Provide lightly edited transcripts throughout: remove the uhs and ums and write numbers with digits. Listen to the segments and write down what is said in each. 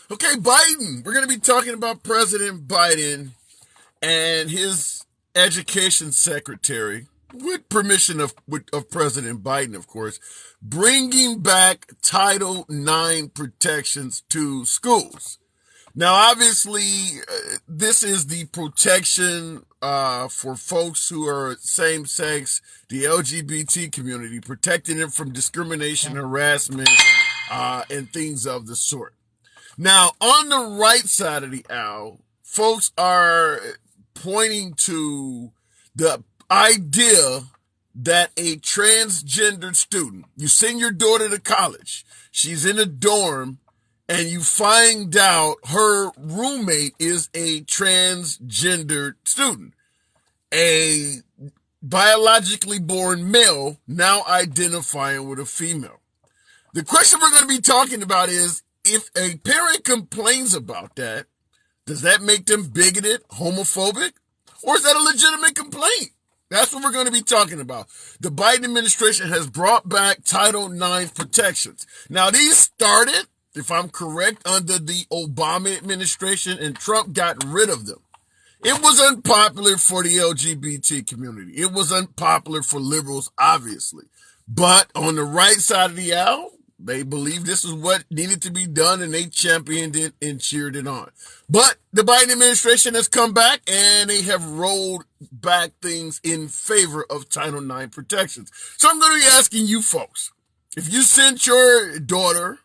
Okay, Biden. We're going to be talking about President Biden and his education secretary, with permission of President Biden, of course, bringing back Title IX protections to schools. Now, obviously, this is the protection for folks who are same-sex, the LGBT community, protecting them from discrimination, harassment, and things of the sort. Now, on the right side of the aisle, folks are pointing to the idea that a transgendered student, you send your daughter to college, she's in a dorm, and you find out her roommate is a transgendered student, a biologically born male now identifying with a female. The question we're going to be talking about is, if a parent complains about that, does that make them bigoted, homophobic, or is that a legitimate complaint? That's what we're going to be talking about. The Biden administration has brought back Title IX protections. Now, these started, if I'm correct, under the Obama administration, and Trump got rid of them. It was unpopular for the LGBT community. It was unpopular for liberals, obviously. But on the right side of the aisle, they believed this is what needed to be done, and they championed it and cheered it on. But the Biden administration has come back, and they have rolled back things in favor of Title IX protections. So I'm going to be asking you folks, if you sent your daughter,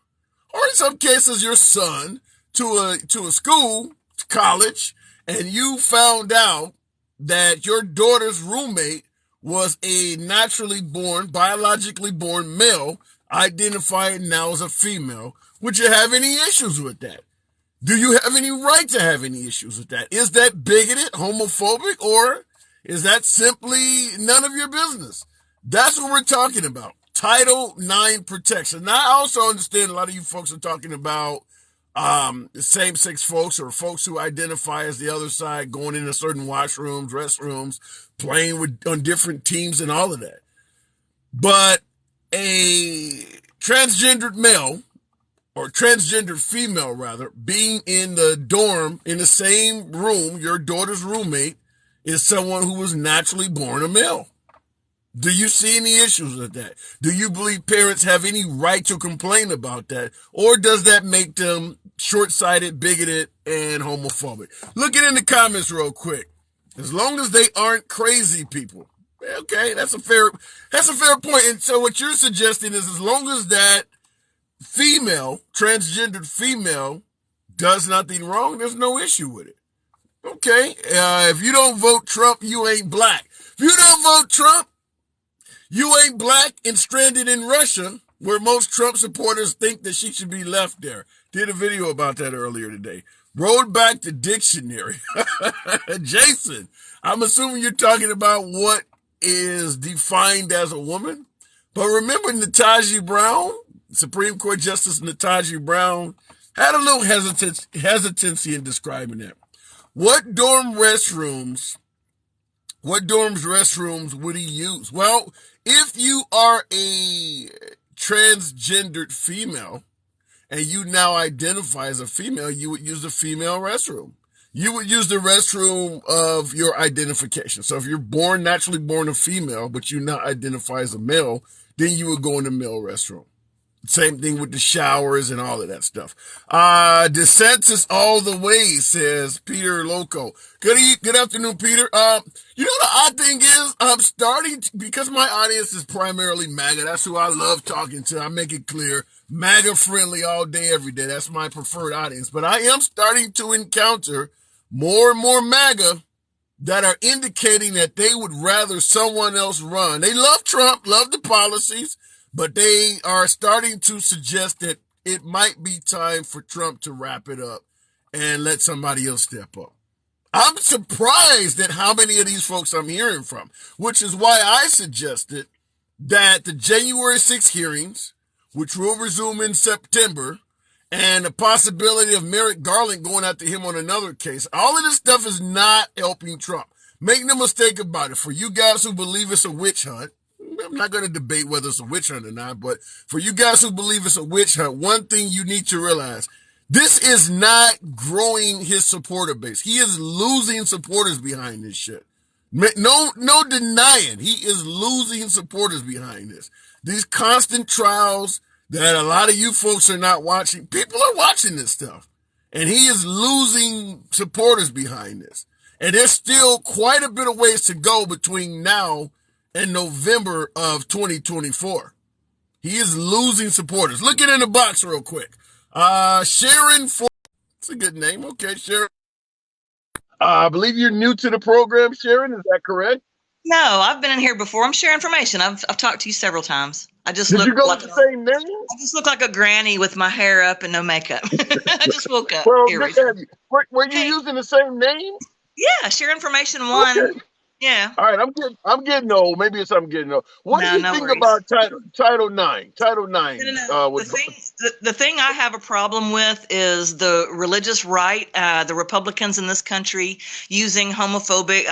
or in some cases your son, to a school, to college, and you found out that your daughter's roommate was a naturally born, biologically born male, identified now as a female, would you have any issues with that? Do you have any right to have any issues with that? Is that bigoted, homophobic, or is that simply none of your business? That's what we're talking about. Title IX protection. Now, I also understand a lot of you folks are talking about same-sex folks or folks who identify as the other side, going into certain washrooms, restrooms, playing on different teams and all of that. But a transgendered male, or transgendered female rather, being in the dorm, in the same room, your daughter's roommate, is someone who was naturally born a male. Do you see any issues with that? Do you believe parents have any right to complain about that? Or does that make them short-sighted, bigoted, and homophobic? Look it in the comments real quick. As long as they aren't crazy people. Okay, that's a fair point. And so what you're suggesting is, as long as that female, transgendered female, does nothing wrong, there's no issue with it. Okay, if you don't vote Trump, you ain't black. If you don't vote Trump, you ain't black and stranded in Russia, where most Trump supporters think that she should be left there. Did a video about that earlier today. Rolled back the dictionary. Jason, I'm assuming you're talking about what is defined as a woman. But remember, Natasha Brown, Supreme Court Justice Natasha Brown, had a little hesitancy in describing that. What dorm restrooms would he use? Well, if you are a transgendered female and you now identify as a female, you would use the female restroom. You would use the restroom of your identification. So if you're naturally born a female, but you now identify as a male, then you would go in the male restroom. Same thing with the showers and all of that stuff. DeSantis all the way, says Peter Loco. Good afternoon, Peter. You know, the odd thing is, I'm starting to, because my audience is primarily MAGA. That's who I love talking to. I make it clear. MAGA friendly all day, every day. That's my preferred audience. But I am starting to encounter more and more MAGA that are indicating that they would rather someone else run. They love Trump, love the policies, but they are starting to suggest that it might be time for Trump to wrap it up and let somebody else step up. I'm surprised at how many of these folks I'm hearing from, which is why I suggested that the January 6th hearings, which will resume in September, and the possibility of Merrick Garland going after him on another case, all of this stuff is not helping Trump. Make no mistake about it. For you guys who believe it's a witch hunt, I'm not going to debate whether it's a witch hunt or not, but for you guys who believe it's a witch hunt, one thing you need to realize, This is not growing his supporter base. He is losing supporters behind this shit. No denying. He is losing supporters behind this. These constant trials that a lot of you folks are not watching. People are watching this stuff. And he is losing supporters behind this. And there's still quite a bit of ways to go between now and November of 2024. He is losing supporters. Look it in the box real quick. Sharon for it's a good name. Okay, Sharon. I believe you're new to the program, Sharon. Is that correct? No, I've been in here before. I'm sharing information. I've talked to you several times. I just Did look you go like with the same name? I just look like a granny with my hair up and no makeup. I just woke up. Well, Here good we to go. have you. Were you Hey, using the same name? yeah, share information one. Okay. Yeah. All right, I'm getting old. Maybe it's I'm getting old. What do No, you no think worries. about Title IX? Title No, no, IX. no. The thing I have a problem with is the religious right, the Republicans in this country using homophobia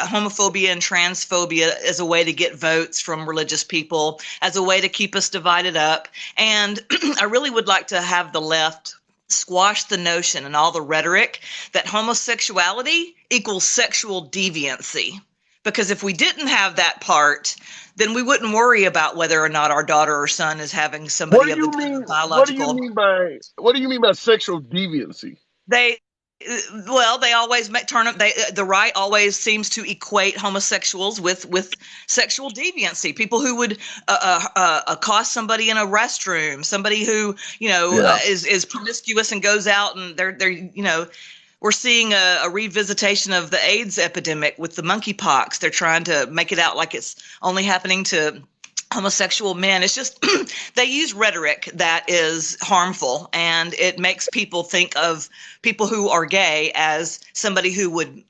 and transphobia as a way to get votes from religious people, as a way to keep us divided up. And I really would like to have the left squash the notion and all the rhetoric that homosexuality equals sexual deviancy. Because if we didn't have that part, then we wouldn't worry about whether or not our daughter or son is having What somebody do of the you mean? biological. What do you mean by sexual deviancy? They well, they always turn up. The right always seems to equate homosexuals with sexual deviancy. People who would accost somebody in a restroom, somebody who Yeah. is promiscuous and goes out and they're we're seeing a revisitation of the AIDS epidemic with the monkeypox. They're trying to make it out like it's only happening to homosexual men. It's just they use rhetoric that is harmful, and it makes people think of people who are gay as somebody who would,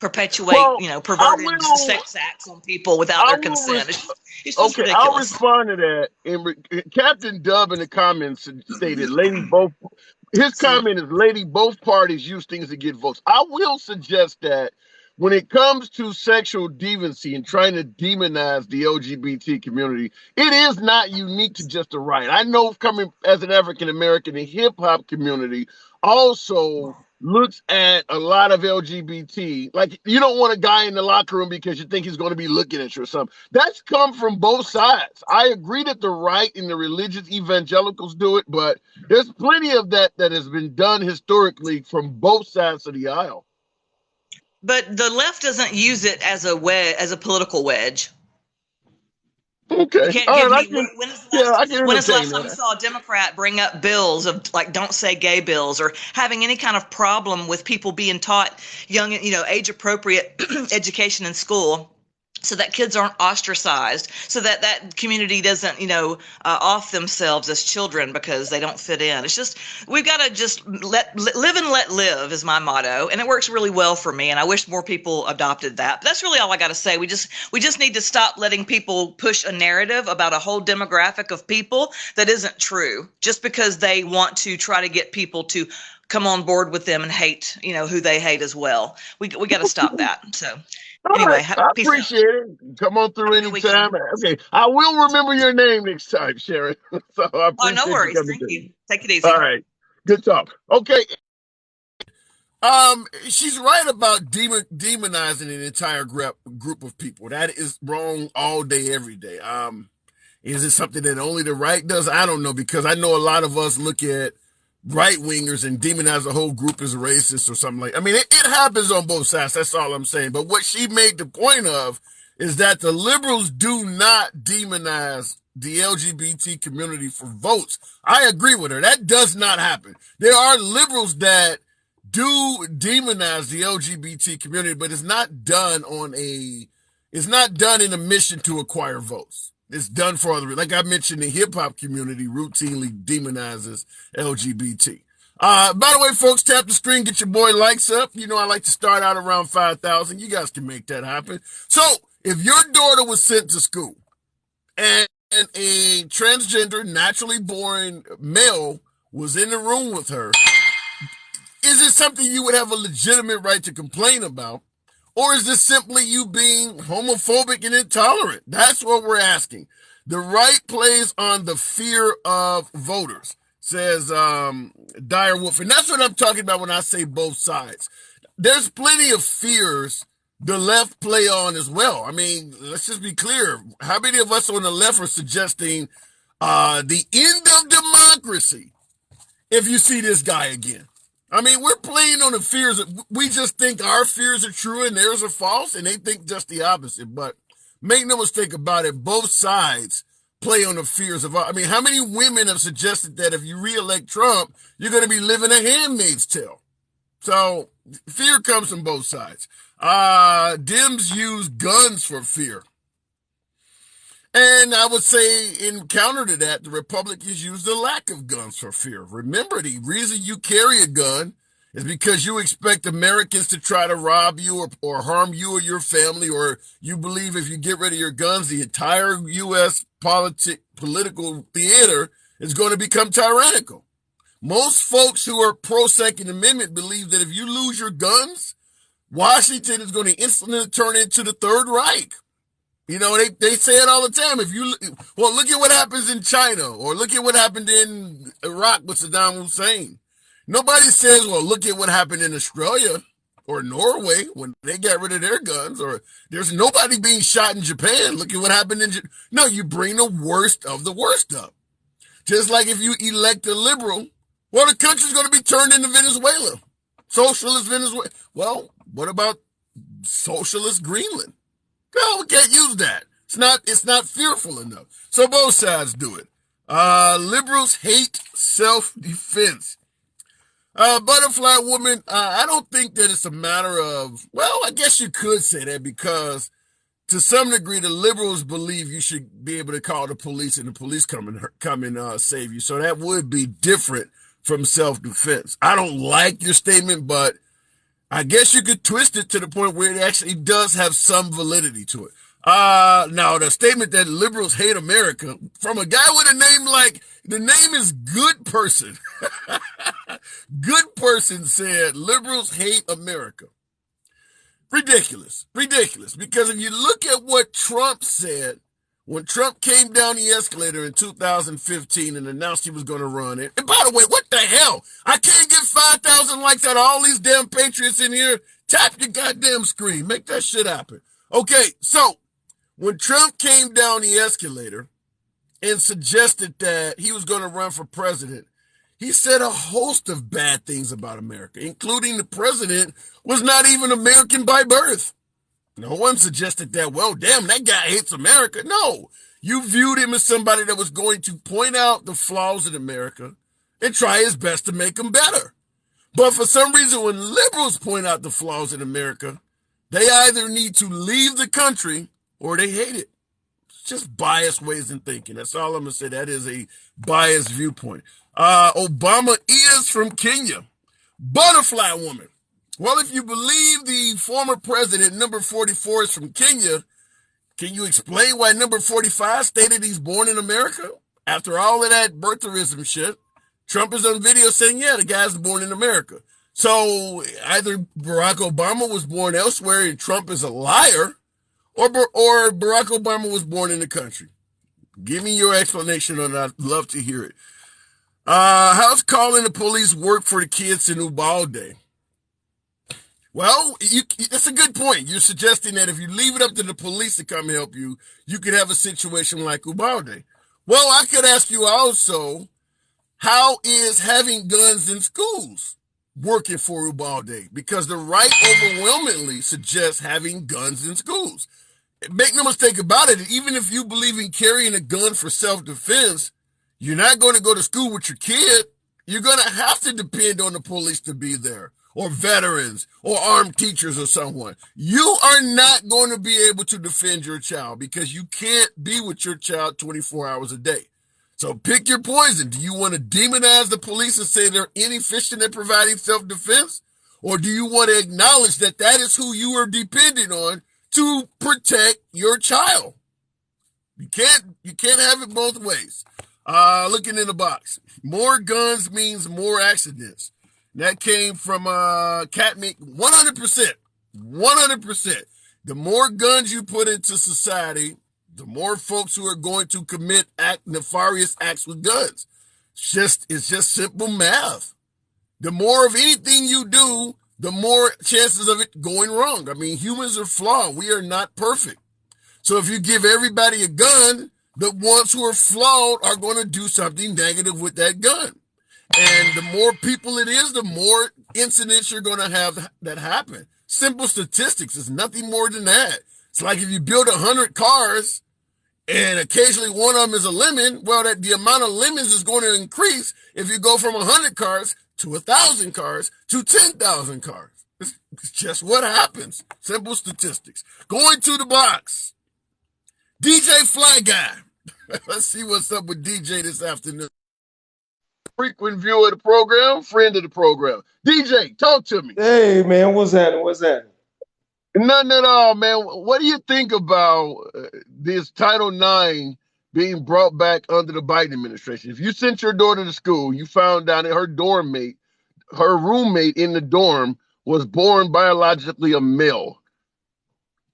perpetuate, Well, I perverted will. sex acts on people without I their will. consent. It's just Okay, I'll ridiculous. respond to that. Captain Dub in the comments stated, "Lady, both." His comment is, "Lady, both parties use things to get votes." I will suggest that when it comes to sexual deviancy and trying to demonize the LGBT community, it is not unique to just the right. I know, coming as an African American, the hip hop community also looks at a lot of LGBT. Like, you don't want a guy in the locker room because you think he's going to be looking at you or something. That's come from both sides. I agree that the right and the religious evangelicals do it, but there's plenty of that has been done historically from both sides of the aisle. But the left doesn't use it as a political wedge. You Okay. can't All give right. me when is I can the entertain last time you that. saw a Democrat bring up bills of like "don't say gay" bills, or having any kind of problem with people being taught young, age appropriate education in school, so that kids aren't ostracized, so that community doesn't, off themselves as children because they don't fit in. It's just, we've got to just live and let live is my motto, and it works really well for me. And I wish more people adopted that. But that's really all I got to say. We just need to stop letting people push a narrative about a whole demographic of people that isn't true, just because they want to try to get people to come on board with them and hate, who they hate as well. We got to stop that. So. All Anyway, right. I peace out. appreciate it. Come on through Have a good weekend. anytime. Okay. I will remember your name next time, Sharon. So I Oh, no appreciate you worries. coming Thank through. you. Take it All easy. right. Good talk. Okay. She's right about demonizing an entire group of people. That is wrong all day, every day. Is it something that only the right does? I don't know, because I know a lot of us look at right wingers and demonize the whole group as racist or something like. I mean, it happens on both sides. That's all I'm saying. But what she made the point of is that the liberals do not demonize the LGBT community for votes. I agree with her. That does not happen. There are liberals that do demonize the LGBT community, but it's not done in a mission to acquire votes. It's done for other, like I mentioned, the hip hop community routinely demonizes LGBT. By the way, folks, tap the screen, get your boy likes up. You know, I like to start out around 5,000. You guys can make that happen. So if your daughter was sent to school and a transgender, naturally born male was in the room with her, is it something you would have a legitimate right to complain about? Or is this simply you being homophobic and intolerant? That's what we're asking. The right plays on the fear of voters. says Dire Wolf. And that's what I'm talking about when I say both sides. There's plenty of fears the left play on as well. I mean, let's just be clear. How many of us on the left are suggesting the end of democracy if you see this guy again? I mean, we're playing on the fears. We just think our fears are true and theirs are false, and they think just the opposite. But make no mistake about it, both sides play on the fears of, I mean, how many women have suggested that if you reelect Trump, you're going to be living a handmaid's tale? So fear comes from both sides. Dems use guns for fear. And I would say in counter to that, the Republicans use the lack of guns for fear. Remember, the reason you carry a gun is because you expect Americans to try to rob you or harm you or your family, or you believe if you get rid of your guns, the entire U.S. political theater is going to become tyrannical. Most folks who are pro-Second Amendment believe that if you lose your guns, Washington is going to instantly turn into the Third Reich. You know, they say it all the time. Well, look at what happens in China, or look at what happened in Iraq with Saddam Hussein. Nobody says, well, look at what happened in Australia or Norway when they got rid of their guns, or there's nobody being shot in Japan. Look at what happened in Japan. No, you bring the worst of the worst up. Just like if you elect a liberal, well, the country's going to be turned into Venezuela. Socialist Venezuela. Well, what about socialist Greenland? No, we can't use that. It's not fearful enough. So both sides do it. Liberals hate self-defense. Butterfly Woman, I don't think that it's a matter of, well, I guess you could say that, because to some degree, the liberals believe you should be able to call the police and the police come and save you. So that would be different from self-defense. I don't like your statement, but I guess you could twist it to the point where it actually does have some validity to it. Now, the statement that liberals hate America, from a guy with a name like, the name is Good Person. Good Person said liberals hate America. Ridiculous. Because if you look at what Trump said, when Trump came down the escalator in 2015 and announced he was going to run it. And by the way, what the hell? I can't get 5,000 likes out of all these damn patriots in here. Tap your goddamn screen. Make that shit happen. Okay, so when Trump came down the escalator and suggested that he was going to run for president, he said a host of bad things about America, including the president was not even American by birth. No one suggested that, well, damn, that guy hates America. No, you viewed him as somebody that was going to point out the flaws in America and try his best to make them better. But for some reason, when liberals point out the flaws in America, they either need to leave the country or they hate it. It's just biased ways in thinking. That's all I'm going to say. That is a biased viewpoint. Obama is from Kenya. Butterfly Woman. Well, if you believe the former president, number 44, is from Kenya, can you explain why number 45 stated he's born in America? After all of that birtherism shit, Trump is on video saying, yeah, the guy's born in America. So either Barack Obama was born elsewhere and Trump is a liar, or Barack Obama was born in the country. Give me your explanation on that. I'd love to hear it. How's calling the police work for the kids in Ubalde? Well, that's a good point. You're suggesting that if you leave it up to the police to come help you, you could have a situation like Ubalde. Well, I could ask you also, how is having guns in schools working for Ubalde? Because the right overwhelmingly suggests having guns in schools. Make no mistake about it, even if you believe in carrying a gun for self-defense, you're not going to go to school with your kid. You're going to have to depend on the police to be there, or veterans, or armed teachers, or someone. You are not going to be able to defend your child because you can't be with your child 24 hours a day. So pick your poison. Do you want to demonize the police and say they're inefficient at providing self-defense? Or do you want to acknowledge that that is who you are depending on to protect your child? You can't have it both ways. Looking in the box. More guns means more accidents. That came from Catmick. 100%. 100%. The more guns you put into society, the more folks who are going to commit nefarious acts with guns. It's just simple math. The more of anything you do, the more chances of it going wrong. I mean, humans are flawed. We are not perfect. So if you give everybody a gun, the ones who are flawed are going to do something negative with that gun. And the more people it is, the more incidents you're going to have that happen. Simple statistics is nothing more than that. It's like if you build 100 cars and occasionally one of them is a lemon, well, the amount of lemons is going to increase if you go from 100 cars to 1,000 cars to 10,000 cars. It's just what happens. Simple statistics. Going to the box. DJ Fly Guy. Let's see what's up with DJ this afternoon. Frequent viewer of the program, friend of the program. DJ, talk to me. Hey man, what's happening? What's happening? Nothing at all, man. What do you think about this Title IX being brought back under the Biden administration? If you sent your daughter to school, you found out that her roommate in the dorm was born biologically a male.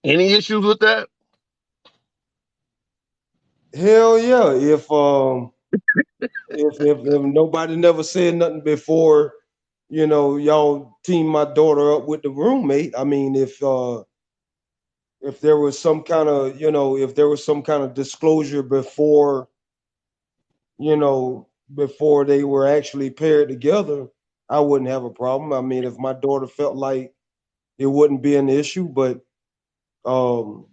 Any issues with that? Hell yeah. If nobody never said nothing before, y'all team my daughter up with the roommate. I mean, if there was some kind of, if there was some kind of disclosure before, before they were actually paired together, I wouldn't have a problem. I mean, if my daughter felt like it wouldn't be an issue, but um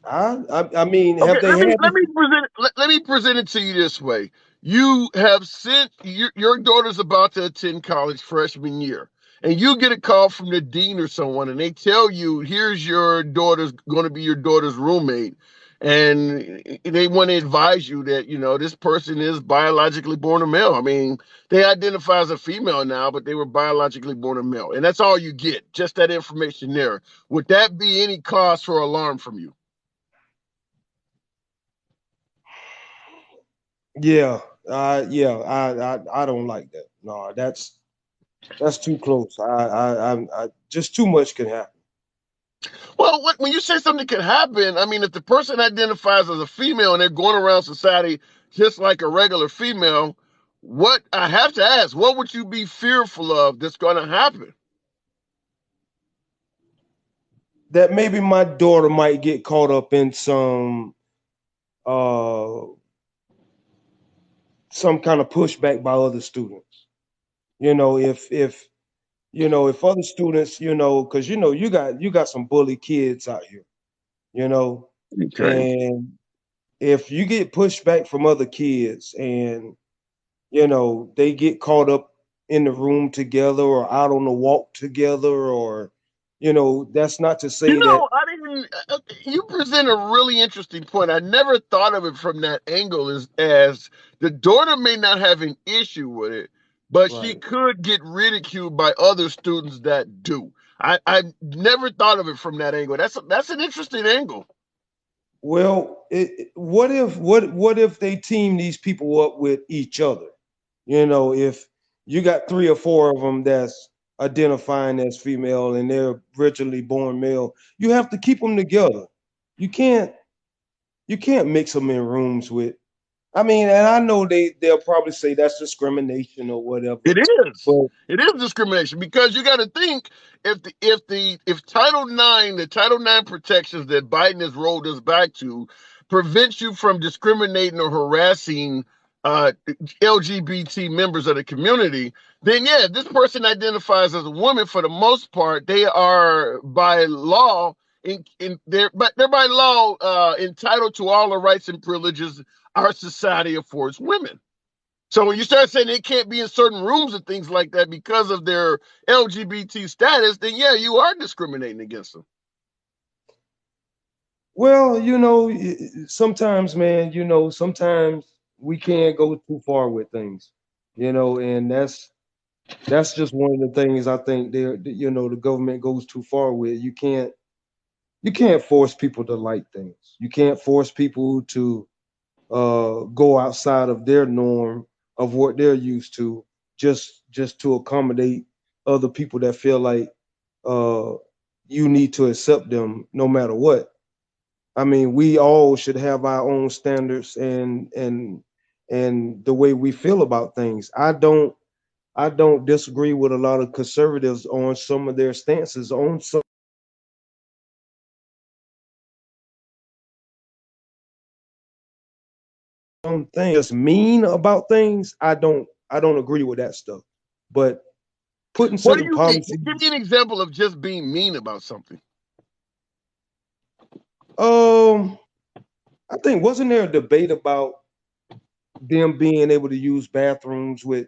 I mean, Okay, have they let me had let this? me present let me present it to you this way. You have sent your daughter's about to attend college freshman year, and you get a call from the dean or someone, and they tell you, "Here's your daughter's going to be your daughter's roommate," and they want to advise you that this person is biologically born a male. I mean, they identify as a female now, but they were biologically born a male, and that's all you get, just that information there. Would that be any cause for alarm from you? Yeah, I don't like that. No, that's too close. I just too much can happen. Well, when you say something could happen, I mean, if the person identifies as a female and they're going around society just like a regular female, what I have to ask, what would you be fearful of that's going to happen? That maybe my daughter might get caught up in uh some kind of pushback by other students. If if other students, because you got some bully kids out here, you know, Okay. and if you get pushed back from other kids and they get caught up in the room together or out on the walk together, or that's not to say that. I didn't. You present a really interesting point. I never thought of it from that angle. As the daughter may not have an issue with it, but she Right. could get ridiculed by other students that do. I never thought of it from that angle. That's an interesting angle. Well, what if they team these people up with each other? If you got three or four of them that's identifying as female and they're originally born male, you have to keep them together. You can't you can't mix them in rooms with. I mean, and I know they'll probably say that's discrimination or whatever, It is. but It is discrimination because you got to think if Title IX protections that Biden has rolled us back to prevents you from discriminating or harassing LGBT members of the community, then yeah, if this person identifies as a woman, for the most part, they are by law they're by law entitled to all the rights and privileges our society affords women. So when you start saying they can't be in certain rooms and things like that because of their LGBT status, then yeah, you are discriminating against them. well, sometimes, man, sometimes we can't go too far with things, and that's just one of the things I think the government goes too far with. You can't force people to like things. You can't force people to go outside of their norm of what they're used to, just to accommodate other people that feel like uh, you need to accept them no matter what. I mean, we all should have our own standards, and and the way we feel about things. I don't disagree with a lot of conservatives on some of their stances on some things. Just mean about things. I don't agree with that stuff. But putting What do certain you mean? policies, Give me an example of just being mean about something. um, I think wasn't there a debate about them being able to use bathrooms with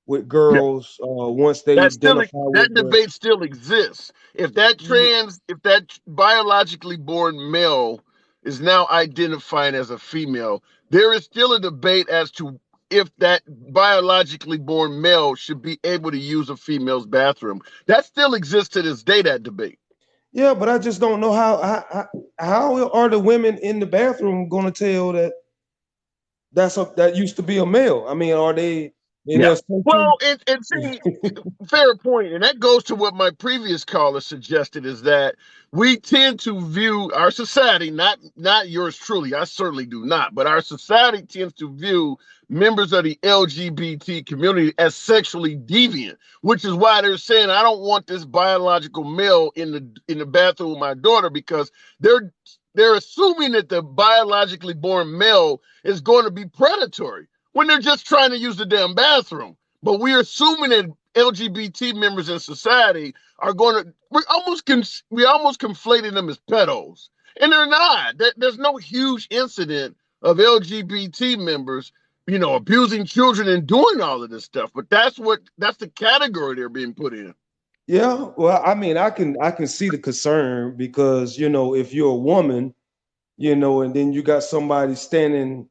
Yeah, girls once they identify that with the debate still exists. If that biologically born male is now identified as a female, there is still a debate as to if that biologically born male should be able to use a female's bathroom. That still exists to this day, that debate. yeah, but I just don't know how are the women in the bathroom going to tell that that used to be a male? I mean, are they in Yeah. their Well, century? and see, fair point, and that goes to what my previous caller suggested is that we tend to view our society, not yours truly, I certainly do not, but our society tends to view members of the LGBT community as sexually deviant, which is why they're saying I don't want this biological male in the bathroom with my daughter because they're assuming that the biologically born male is going to be predatory when they're just trying to use the damn bathroom. But we're assuming that LGBT members in society are going to we almost conflating them as pedos, and they're not. There's no huge incident of LGBT members, abusing children and doing all of this stuff. But that's the category they're being put in. Yeah, well, I mean, I can see the concern because if you're a woman, and then you got somebody standing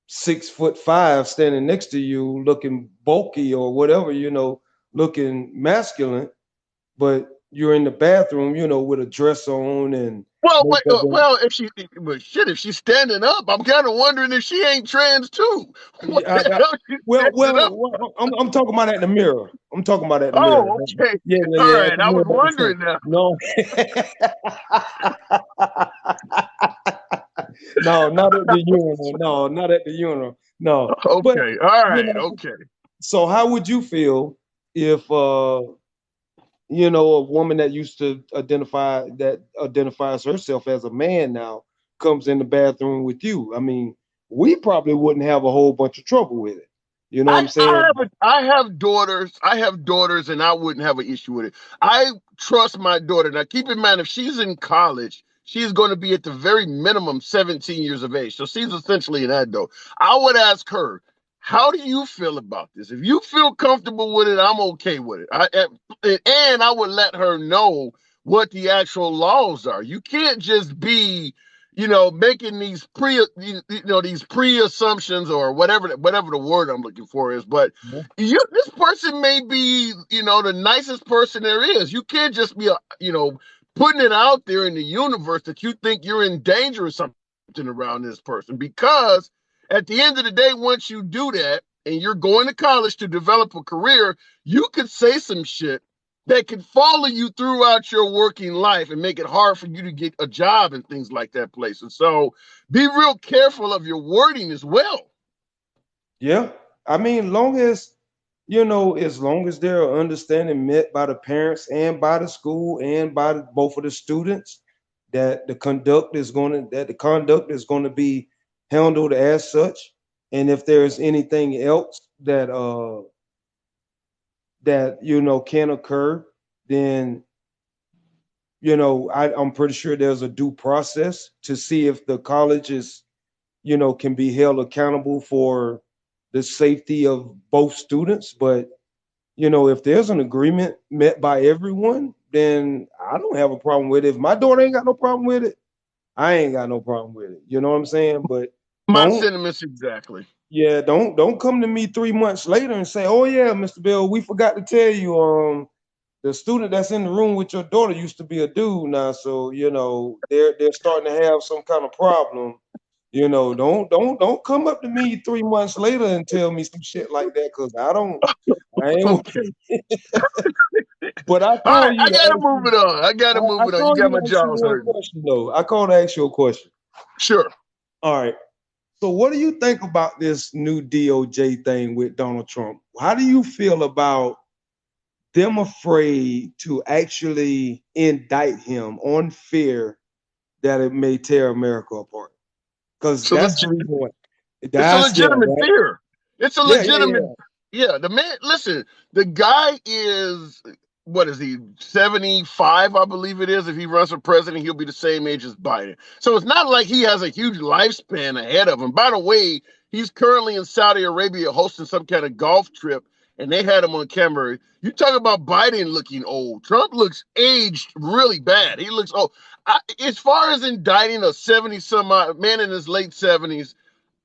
6'5" standing next to you, looking bulky or whatever, looking masculine, but you're in the bathroom, with a dress on and Well, wait, makeup on. well, if she's standing up, I'm kind of wondering if she ain't trans too. What Yeah, the hell she's well, standing up? I'm talking about at the mirror. I'm talking about at the mirror. Oh, okay. Yeah, yeah, All yeah, at right. the I mirror was by the sink. wondering now. No, no, not at the urinal. No, not at the urinal. No, but Okay. All you right. know, Okay. so how would you feel if a woman that used to identifies herself as a man now comes in the bathroom with you? I mean, we probably wouldn't have a whole bunch of trouble with it. You know what I'm saying? I have daughters. I have daughters, and I wouldn't have an issue with it. I trust my daughter. Now, keep in mind, if she's in college, she's going to be at the very minimum 17 years of age. So she's essentially an adult. I would ask her, how do you feel about this? If you feel comfortable with it, I'm okay with it. And I would let her know what the actual laws are. You can't just be making these these pre-assumptions or whatever the word I'm looking for is. But this person may be, the nicest person there is. You can't just be, putting it out there in the universe that you think you're in danger or something around this person. Because at the end of the day, once you do that and you're going to college to develop a career, you could say some shit that could follow you throughout your working life and make it hard for you to get a job and things like that place. And so be real careful of your wording as well. Yeah. I mean, as long as there are understanding met by the parents and by the school and by both of the students, that the conduct is going to be handled as such. And if there's anything else that can occur, then I'm pretty sure there's a due process to see if the colleges can be held accountable for the safety of both students. But if there's an agreement met by everyone, then I don't have a problem with it. If my daughter ain't got no problem with it, I ain't got no problem with it. You know what I'm saying? But My don't sentiments exactly. yeah, don't come to me 3 months later and say, "Oh yeah, Mr. Bill, we forgot to tell you the student that's in the room with your daughter used to be a dude now, so they're starting to have some kind of problem." Don't come up to me 3 months later and tell me some shit like that, because I ain't. Okay. But I All call right. you I to gotta ask move you. it on. I gotta I move it on. You call you got to my ask you jaws one hurting. question though. I call to ask you a question. Sure. All right. So what do you think about this new DOJ thing with Donald Trump? How do you feel about them afraid to actually indict him on fear that it may tear America apart? Because So that's the reason why. it's a That's yeah, legitimate right. fear. It's a Yeah, yeah, legitimate, yeah. yeah. The man, listen, the guy is, what is he, 75, I believe it is. If he runs for president, he'll be the same age as Biden. So it's not like he has a huge lifespan ahead of him. By the way, he's currently in Saudi Arabia hosting some kind of golf trip, and they had him on camera. You talk about Biden looking old. Trump looks aged really bad. He looks old. As far as indicting a 70 some odd man in his late 70s,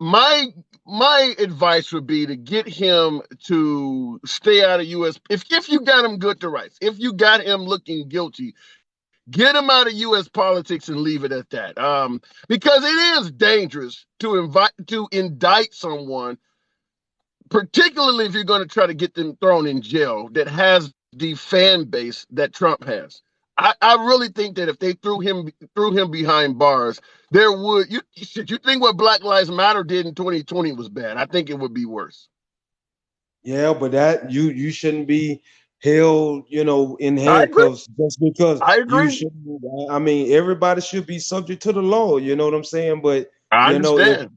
my my advice would be to get him to stay out of U.S. If you got him good to rights, if you got him looking guilty, get him out of U.S. politics and leave it at that. Because it is dangerous to indict someone, particularly if you're going to try to get them thrown in jail, that has the fan base that Trump has. I really think that if they threw him behind bars, there would you think what Black Lives Matter did in 2020 was bad? I think it would be worse. Yeah, but that you shouldn't be held, in I agree. handcuffs just because I you agree. shouldn't. I mean, everybody should be subject to the law. You know what I'm saying? But I you know, if understand.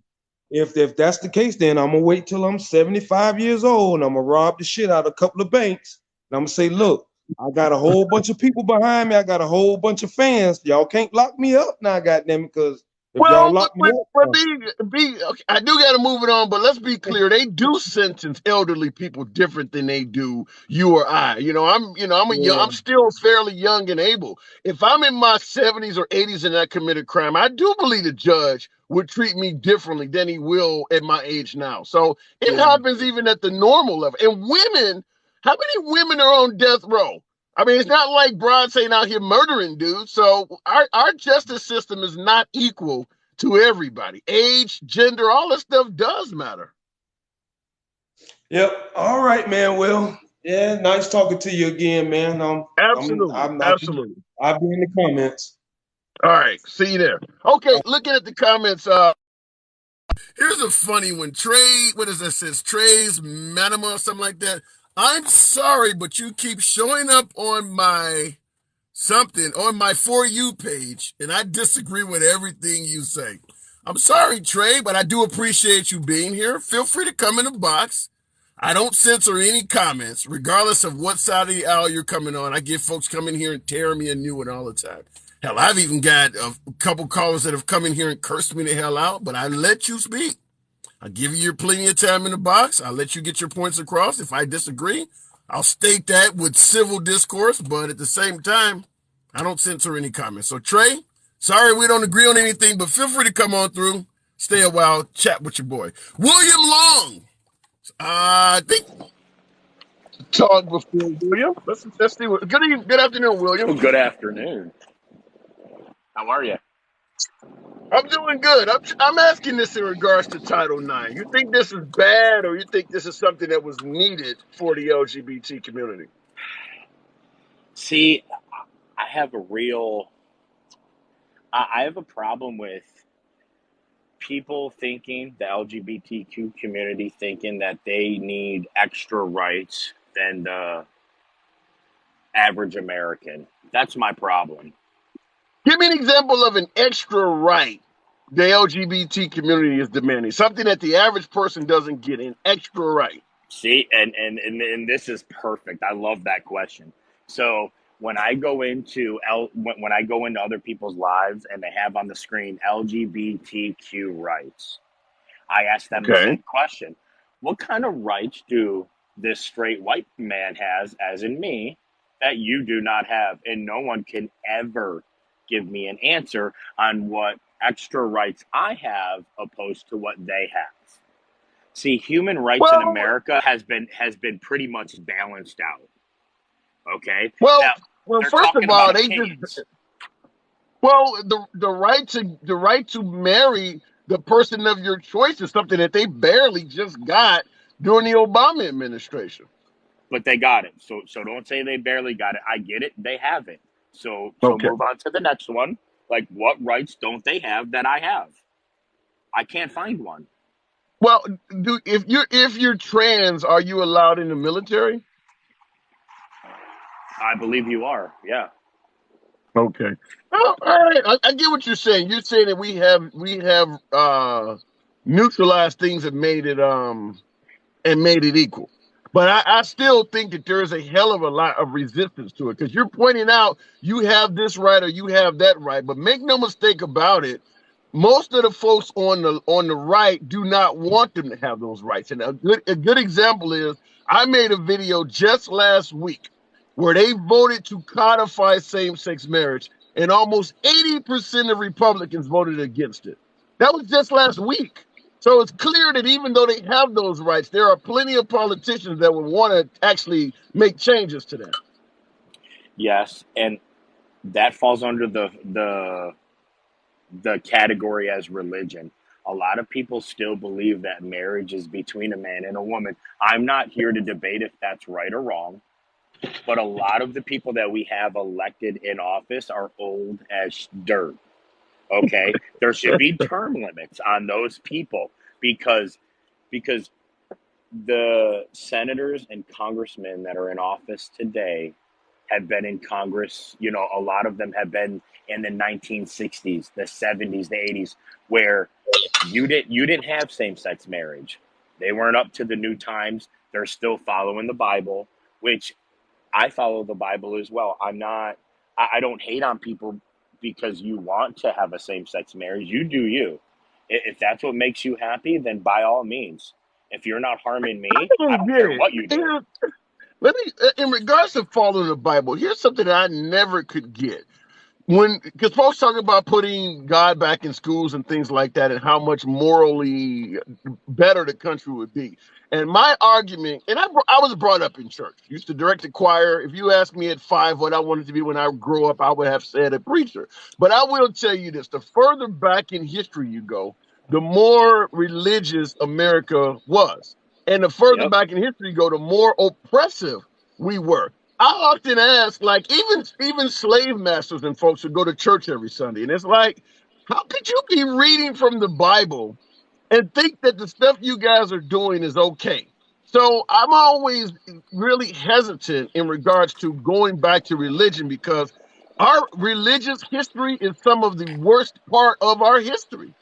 if that's the case, then I'm gonna wait till I'm 75 years old and I'm gonna rob the shit out of a couple of banks. And I'm gonna say, look, I got a whole bunch of people behind me. I got a whole bunch of fans. Y'all can't lock me up now, goddamn it, because if y'all Well, but lock me but, but up, be okay, I do got to move it on. But let's be clear: they do sentence elderly people different than they do you or I. yeah, I'm still fairly young and able. If I'm in my 70s or 80s and I committed crime, I do believe the judge would treat me differently than he will at my age now. So it yeah. happens even at the normal level. And women, how many women are on death row? I mean, it's not like Broad saying out here murdering dudes. So our justice system is not equal to everybody. Age, gender, all this stuff does matter. Yep. All right, man. Well, yeah, nice talking to you again, man. Absolutely. Absolutely. I'll be in the comments. All right. See you there. Okay. Looking at the comments, here's a funny one. Trey, what is that? Says Trey's Manama or something like that. I'm sorry, but you keep showing up on my For You page, and I disagree with everything you say. I'm sorry, Trey, but I do appreciate you being here. Feel free to come in the box. I don't censor any comments, regardless of what side of the aisle you're coming on. I get folks coming here and tearing me a new one all the time. Hell, I've even got a couple callers that have come in here and cursed me the hell out, but I let you speak. I'll give you your plenty of time in the box. I'll let you get your points across. If I disagree, I'll state that with civil discourse, but at the same time, I don't censor any comments. So, Trey, sorry we don't agree on anything, but feel free to come on through, stay a while, chat with your boy. William Long. I think talk before William. Let's see what. Good afternoon, William. Good afternoon. How are you? I'm doing good. I'm asking this in regards to Title IX. You think this is bad, or you think this is something that was needed for the LGBT community? See, I have a real, I have a problem with people thinking, the LGBTQ community thinking that they need extra rights than the average American. That's my problem. Give me an example of an extra right the LGBT community is demanding. Something that the average person doesn't get, an extra right. See, and this is perfect. I love that question. So when I go into when I go into other people's lives and they have on the screen LGBTQ rights, I ask them the Okay. same question. What kind of rights do this straight white man has, as in me, that you do not have? And no one can ever give me an answer on what extra rights I have opposed to what they have. See, human rights in Well, America has been pretty much balanced out. Okay? well, Now, well. they're First talking of about all, a kids. the right to marry the person of your choice is something that they barely just got during the Obama administration. But they got it. So don't say they barely got it. I get it. They have it. So Okay. move on to the next one. Like, what rights don't they have that I have? I can't find one. Well, if you're trans, are you allowed in the military? I believe you are. Yeah. Okay. Oh, all right. I get what you're saying. You're saying that we have neutralized things that made it and made it equal. But I still think that there's a hell of a lot of resistance to it because you're pointing out you have this right or you have that right. But make no mistake about it, most of the folks on the right do not want them to have those rights. And a good example is I made a video just last week where they voted to codify same-sex marriage, and almost 80% of Republicans voted against it. That was just last week. So it's clear that even though they have those rights, there are plenty of politicians that would want to actually make changes to that. Yes, and that falls under the category as religion. A lot of people still believe that marriage is between a man and a woman. I'm not here to debate if that's right or wrong, but a lot of the people that we have elected in office are old as dirt. Okay, there should be term limits on those people because because the senators and congressmen that are in office today have been in Congress. A lot of them have been in the 1960s, the 70s, the 80s, where you didn't have same sex marriage. They weren't up to the new times. They're still following the Bible, which I follow the Bible as well. I'm not. I don't hate on people because you want to have a same sex marriage. You do you. If that's what makes you happy, then by all means. If you're not harming I me, I don't don't get care it. what you do. Let me, in regards to following the Bible, here's something that I never could get. Because folks talk about putting God back in schools and things like that, and how much morally better the country would be. And my argument, and I was brought up in church, used to direct the choir. If you asked me at 5 what I wanted to be when I grew up, I would have said a preacher. But I will tell you this: the further back in history you go, the more religious America was, and the further Yep. back in history you go, the more oppressive we were. I often ask, like, even slave masters and folks who go to church every Sunday, and it's like, how could you be reading from the Bible and think that the stuff you guys are doing is okay? So I'm always really hesitant in regards to going back to religion because our religious history is some of the worst part of our history.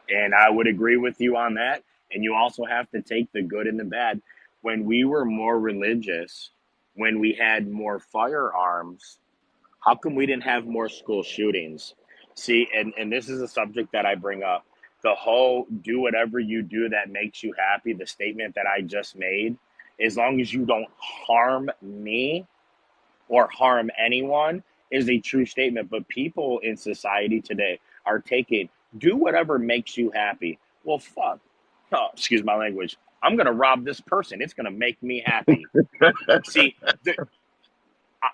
And I would agree with you on that. And you also have to take the good and the bad. When we were more religious, when we had more firearms, how come we didn't have more school shootings? See, and this is a subject that I bring up. The whole do whatever you do that makes you happy, the statement that I just made, as long as you don't harm me or harm anyone, is a true statement. But people in society today are taking do whatever makes you happy. Well, fuck. Oh, excuse my language. I'm going to rob this person. It's going to make me happy. See,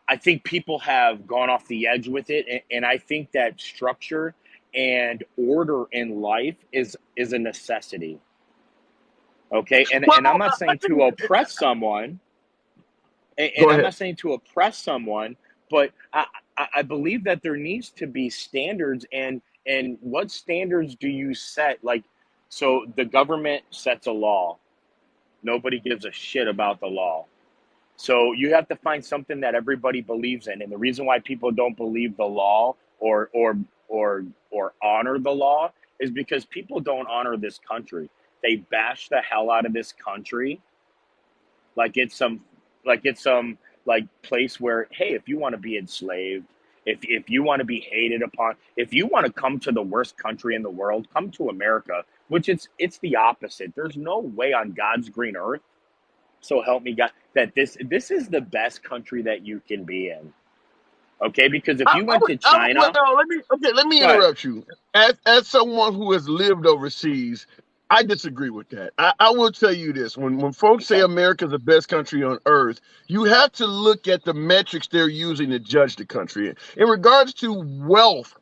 I think people have gone off the edge with it, and I think that structure and order in life is a necessity. Okay, and I'm Well, not saying to oppress someone, and go I'm ahead. not saying to oppress someone, but I believe that there needs to be standards, and what standards do you set? Like, so the government sets a law. Nobody gives a shit about the law. So you have to find something that everybody believes in, and the reason why people don't believe the law or honor the law is because people don't honor this country. They bash the hell out of this country like it's some like place where, hey, if you want to be enslaved, if you want to be hated upon, if you want to come to the worst country in the world, come to America, which it's the opposite. There's no way on God's green earth, so help me God, that this is the best country that you can be in. Okay, because if you went to Well, China, no, let me go ahead. interrupt you. As someone who has lived overseas, I disagree with that. I will tell you this: when folks say Okay. America's the best country on earth, you have to look at the metrics they're using to judge the country. In regards to wealth,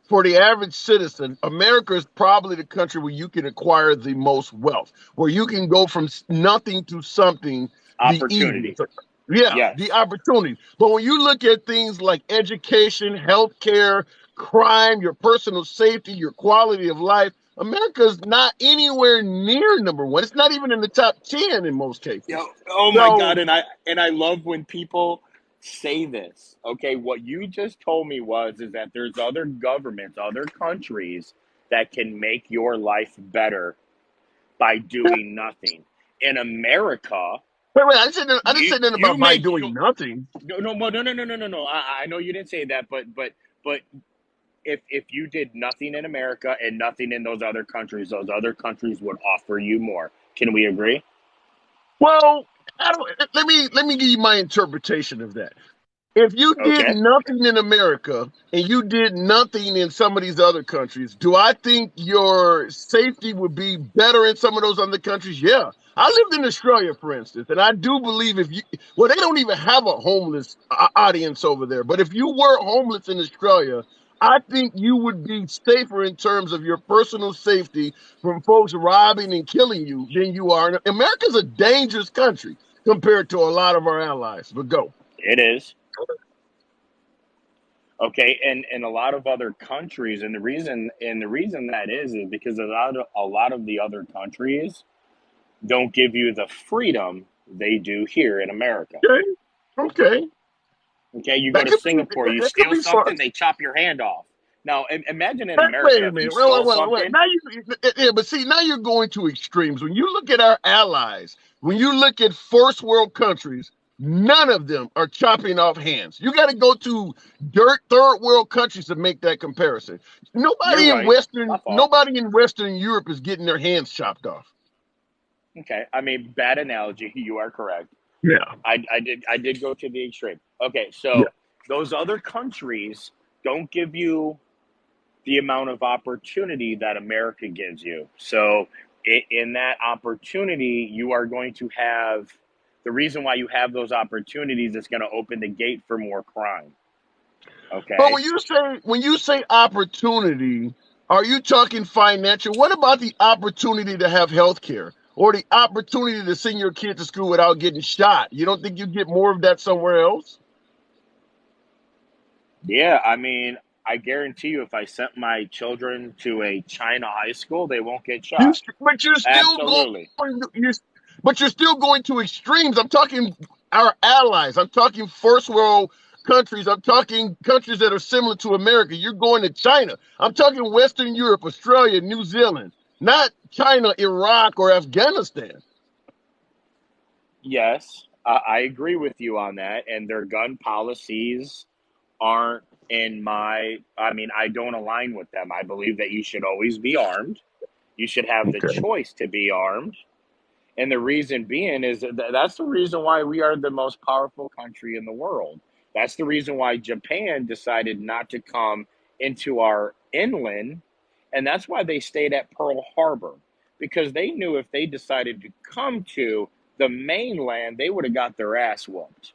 for the average citizen, America is probably the country where you can acquire the most wealth, where you can go from nothing to something the Opportunity. easiest. Yeah, the Yes. opportunity. But when you look at things like education, healthcare, crime, your personal safety, your quality of life, America's not anywhere near number one. It's not even in the top 10 in most cases. Oh my God, So, and I love when people say this. Okay, what you just told me is that there's other governments, other countries that can make your life better by doing nothing. In America, wait, I didn't you say nothing you about by make your doing nothing. no. I know you didn't say that, but if you did nothing in America and nothing in those other countries would offer you more. Can we agree? Well, I don't, let me give you my interpretation of that. If you did Okay. nothing in America and you did nothing in some of these other countries, do I think your safety would be better in some of those other countries? Yeah. I lived in Australia, for instance, and I do believe if you, well, they don't even have a homeless audience over there, but if you were homeless in Australia, I think you would be safer in terms of your personal safety from folks robbing and killing you than you are. America's a dangerous country compared to a lot of our allies, but go. It is. Okay, and a lot of other countries, and the reason that is because a lot of the other countries don't give you the freedom they do here in America. Okay. Okay. Okay, you go That to could be Singapore, you that could steal be fun. something, they chop your hand off. Now, imagine in Wait America a if you minute. stole Wait. something. Now yeah, but see, now you're going to extremes. When you look at our allies, when you look at first world countries, none of them are chopping off hands. You got to go to third world countries to make that comparison. You're right. My fault. Nobody in Western Europe is getting their hands chopped off. Okay, I mean, bad analogy. You are correct. Yeah. I did go to the extreme. Okay, Yeah. so those other countries don't give you the amount of opportunity that America gives you. So in that opportunity, you are going to have the reason why you have those opportunities is going to open the gate for more crime. But Okay. when you say opportunity, are you talking financial? What about the opportunity to have health care or the opportunity to send your kid to school without getting shot? You don't think you get more of that somewhere else? Yeah, I mean, I guarantee you, if I sent my children to a China high school, they won't get shot. But you're still Absolutely. but you're still going to extremes. I'm talking our allies. I'm talking first world countries. I'm talking countries that are similar to America. You're going to China. I'm talking Western Europe, Australia, New Zealand, not China, Iraq, or Afghanistan. Yes, I agree with you on that. And their gun policies aren't I mean, I don't align with them. I believe that you should always be armed. You should have the Okay. choice to be armed. And the reason being is that's the reason why we are the most powerful country in the world. That's the reason why Japan decided not to come into our inland. And that's why they stayed at Pearl Harbor, because they knew if they decided to come to the mainland, they would have got their ass whooped.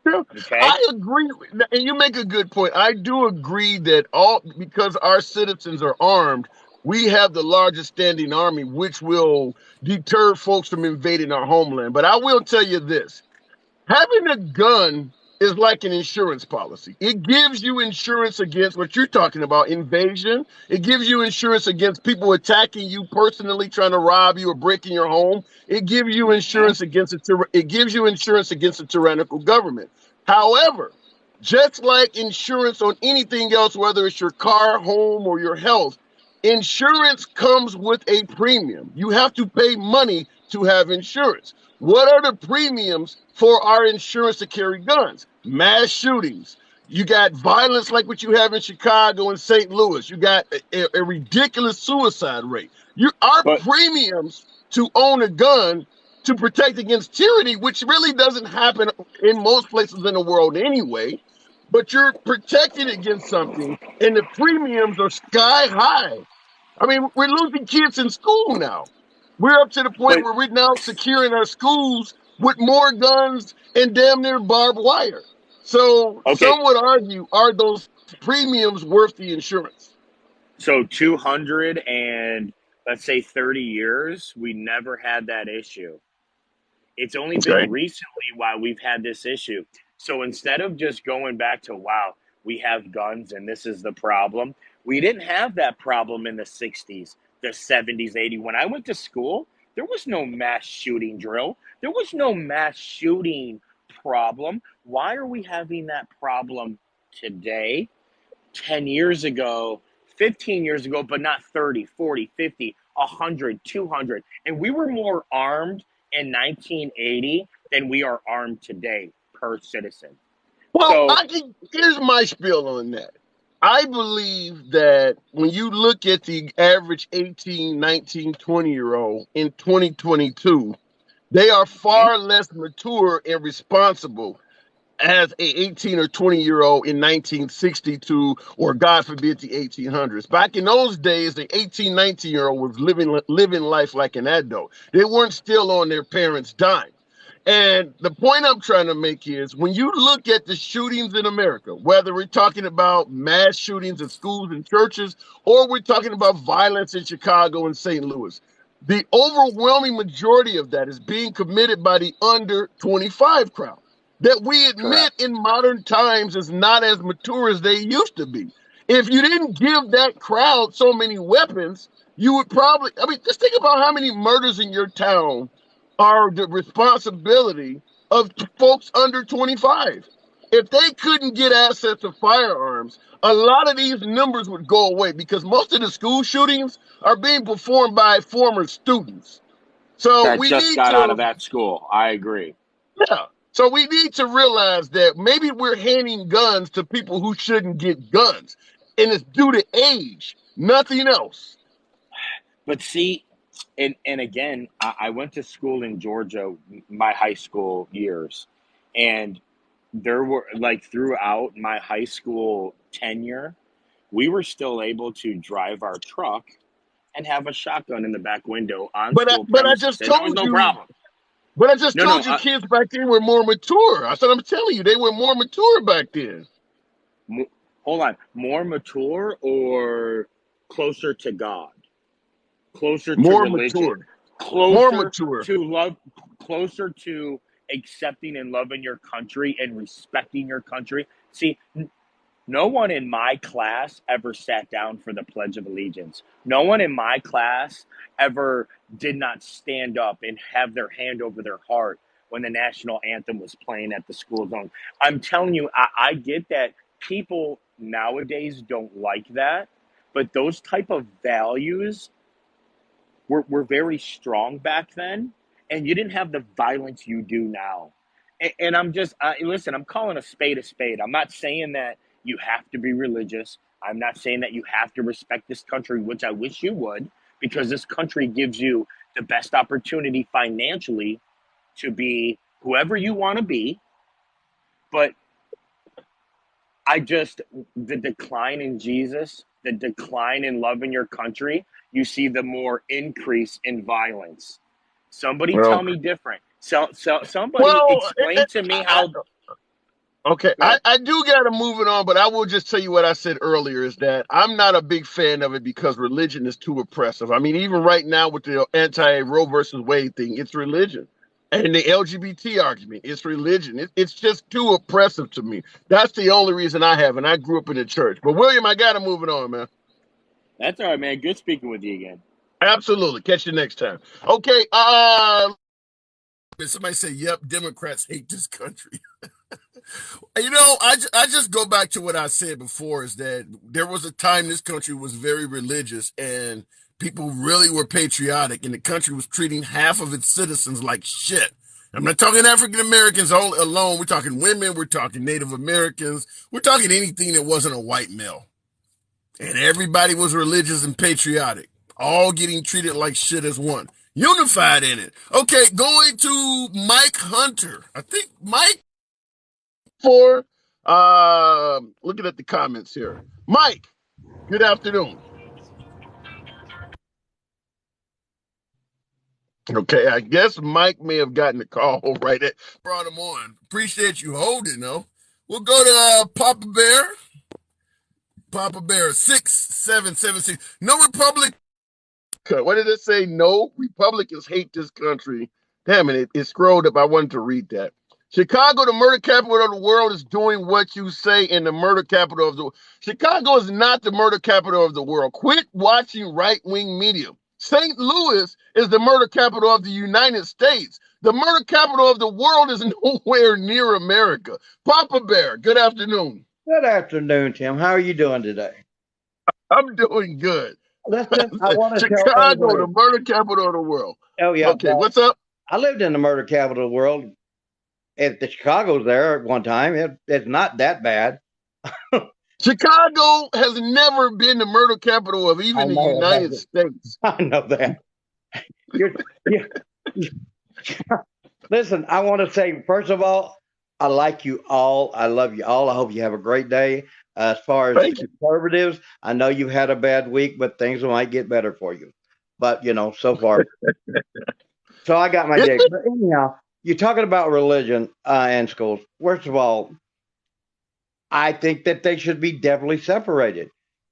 Yeah, Okay. I agree, and you make a good point. I do agree that all because our citizens are armed, we have the largest standing army, which will deter folks from invading our homeland. But I will tell you this: having a gun is like an insurance policy. It gives you insurance against what you're talking about, invasion. It gives you insurance against people attacking you personally, trying to rob you or breaking your home. It gives you Mhm. insurance against it gives you insurance against a tyrannical government. However, just like insurance on anything else, whether it's your car, home, or your health, insurance comes with a premium. You have to pay money to have insurance. What are the premiums for our insurance to carry guns? Mass shootings. You got violence like what you have in Chicago and St. Louis. You got a ridiculous suicide rate. Our But premiums to own a gun to protect against tyranny, which really doesn't happen in most places in the world anyway, but you're protected against something, and the premiums are sky high. I mean, we're losing kids in school now. We're up to the point but where we're now securing our schools with more guns and damn near barbed wire. So okay, some would argue, are those premiums worth the insurance? so 200 and let's say 30 years, we never had that issue. It's only Okay. been recently why we've had this issue. So instead of just going back to, wow, we have guns and this is the problem, We didn't have that problem in the 60s, the 70s, 80s. When I went to school, there was no mass shooting drill. There was no mass shooting problem. Why are we having that problem today? 10 years ago, 15 years ago, but not 30, 40, 50, 100, 200. And we were more armed in 1980 than we are armed today per citizen. Well, So, here's my spiel on that. I believe that when you look at the average 18, 19, 20-year-old in 2022, they are far less mature and responsible as a 18 or 20-year-old in 1962, or God forbid the 1800s. Back in those days, the 18, 19-year-old was living life like an adult. They weren't still on their parents' dime. And the point I'm trying to make is when you look at the shootings in America, whether we're talking about mass shootings at schools and churches, or we're talking about violence in Chicago and St. Louis, the overwhelming majority of that is being committed by the under 25 crowd that we admit correct. in modern times is not as mature as they used to be. If you didn't give that crowd so many weapons, you would probably, I mean, just think about how many murders in your town are the responsibility of folks under 25. If they couldn't get access to firearms, a lot of these numbers would go away because most of the school shootings are being performed by former students. So That we just need got out to, of that school. I agree. yeah. So we need to realize that maybe we're handing guns to people who shouldn't get guns. And it's due to age, nothing else. But see, and again, I went to school in Georgia, my high school years, and there were like throughout my high school tenure, we were still able to drive our truck and have a shotgun in the back window on school But I premises, just and there was told no you, problem. but I just No, no, told you kids back then were more mature. I said I'm telling you, they were more mature back then. hold on, more mature or closer to God, closer to More religion, mature. More closer mature. to love, closer to accepting and loving your country and respecting your country. See, no one in my class ever sat down for the Pledge of Allegiance. No one in my class ever did not stand up and have their hand over their heart when the national anthem was playing at the school zone. I'm telling you, I get that people nowadays don't like that, but those type of values were very strong back then, and you didn't have the violence you do now. And I'm just listen. I'm calling a spade a spade. I'm not saying that you have to be religious. I'm not saying that you have to respect this country, which I wish you would, because this country gives you the best opportunity financially to be whoever you want to be. But I just, the decline in Jesus, the decline in love in your country, you see the more increase in violence. Somebody tell Well, me different. So somebody well, explain to me how. okay, Go ahead. I do got to move it on, but I will just tell you what I said earlier is that I'm not a big fan of it because religion is too oppressive. I mean, even right now with the anti-Roe versus Wade thing, it's religion. And the LGBT argument, it's religion. It's just too oppressive to me. That's the only reason I have, and I grew up in the church. But William, I got to move it on, man. That's all right, man. Good speaking with you again. Absolutely. Catch you next time. Okay, Somebody say, "Yep, Democrats hate this country." I just go back to what I said before is that there was a time this country was very religious and people really were patriotic, and the country was treating half of its citizens like shit. I'm not talking African Americans alone. We're talking women. We're talking Native Americans. We're talking anything that wasn't a white male. And everybody was religious and patriotic, all getting treated like shit as one. Unified in it. Okay, going to Mike Hunter. I think Mike for looking at the comments here. Mike, good afternoon. Okay, I guess Mike may have gotten a call right at brought him on. Appreciate you holding, though. We'll go to Papa Bear. Papa Bear, 6776. No Republic. what did it say? No Republicans hate this country. Damn it, it scrolled up. I wanted to read that. Chicago, the murder capital of the world, is doing what you say in the murder capital of the world. Chicago is not the murder capital of the world. Quit watching right-wing media. St. Louis is the murder capital of the United States. The murder capital of the world is nowhere near America. Papa Bear, good afternoon. Good afternoon, Tim. How are you doing today? I'm doing good. Listen, I want to tell Chicago, everybody. the murder capital of the world. Oh yeah, Okay, well, what's up? I lived in the murder capital of the world. If the Chicago's there at one time, it's not that bad. Chicago has never been the murder capital of I even the know it United hasn't. States. I know that. You're, you Listen, I want to say, first of all, I like you all. I love you all. I hope you have a great day. As far as the Thank you. conservatives, I know you've had a bad week, but things might get better for you. But, so far. So I got my Isn't day. it? But anyhow, you're talking about religion and schools. First of all, I think that they should be definitely separated.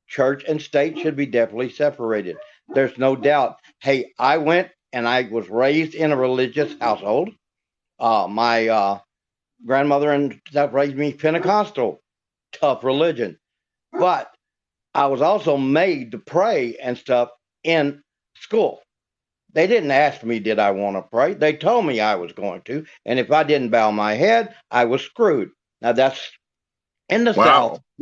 Church and state should be definitely separated. There's no doubt. Hey, I went and I was raised in a religious household. My grandmother and stuff raised me Pentecostal, tough religion. But I was also made to pray and stuff in school. They didn't ask me, did I want to pray? They told me I was going to. And if I didn't bow my head, I was screwed. Now, that's in the South. Wow.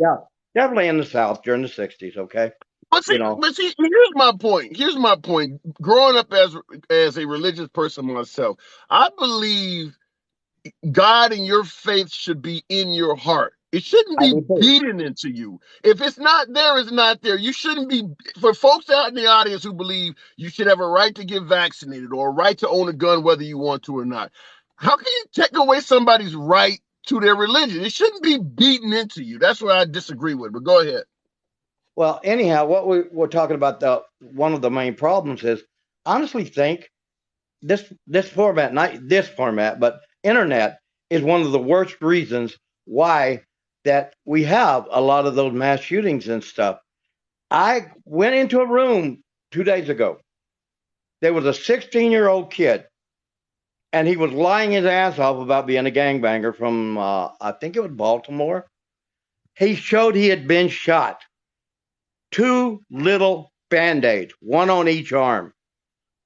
Yeah, definitely in the South during the 60s, okay? But see, here's my point. Here's my point. Growing up as a religious person myself, I believe God and your faith should be in your heart. It shouldn't I be do too. beaten into you. If it's not there, it's not there. You shouldn't be, for folks out in the audience who believe you should have a right to get vaccinated or a right to own a gun, whether you want to or not. How can you take away somebody's right to their religion? It shouldn't be beaten into you. That's what I disagree with, but go ahead. Well, anyhow, what we're talking about, one of the main problems is, honestly think this format, not this format, but internet is one of the worst reasons why that we have a lot of those mass shootings and stuff. I went into a room 2 days ago. There was a 16-year-old kid, and he was lying his ass off about being a gangbanger from, I think it was Baltimore. He showed he had been shot. 2 little Band-Aids, one on each arm.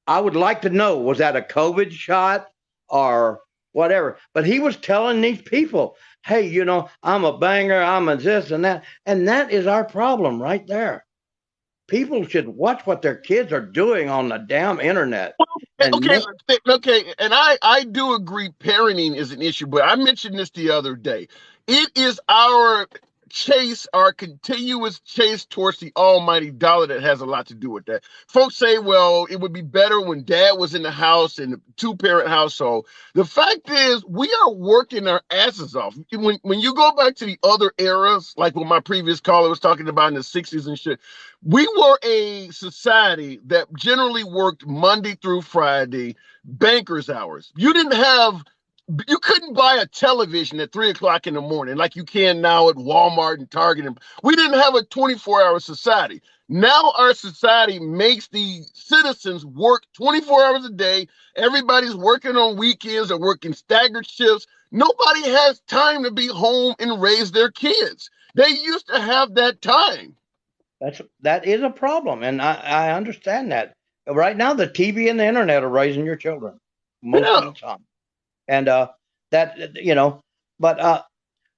I would like to know, was that a COVID shot or whatever? But he was telling these people, hey, I'm a banger, I'm a this and that. And that is our problem right there. People should watch what their kids are doing on the damn internet. Okay, and I do agree parenting is an issue, but I mentioned this the other day. It is our continuous chase towards the almighty dollar that has a lot to do with that. Folks say, well, it would be better when dad was in the house in a 2-parent household. The fact is, we are working our asses off. When you go back to the other eras, like what my previous caller was talking about in the 60s and shit, we were a society that generally worked Monday through Friday, banker's hours. You couldn't buy a television at 3 o'clock in the morning like you can now at Walmart and Target. We didn't have a 24-hour society. Now our society makes the citizens work 24 hours a day. Everybody's working on weekends or working staggered shifts. Nobody has time to be home and raise their kids. They used to have that time. That is a problem, and I understand that. Right now, the TV and the internet are raising your children most of the time. And but a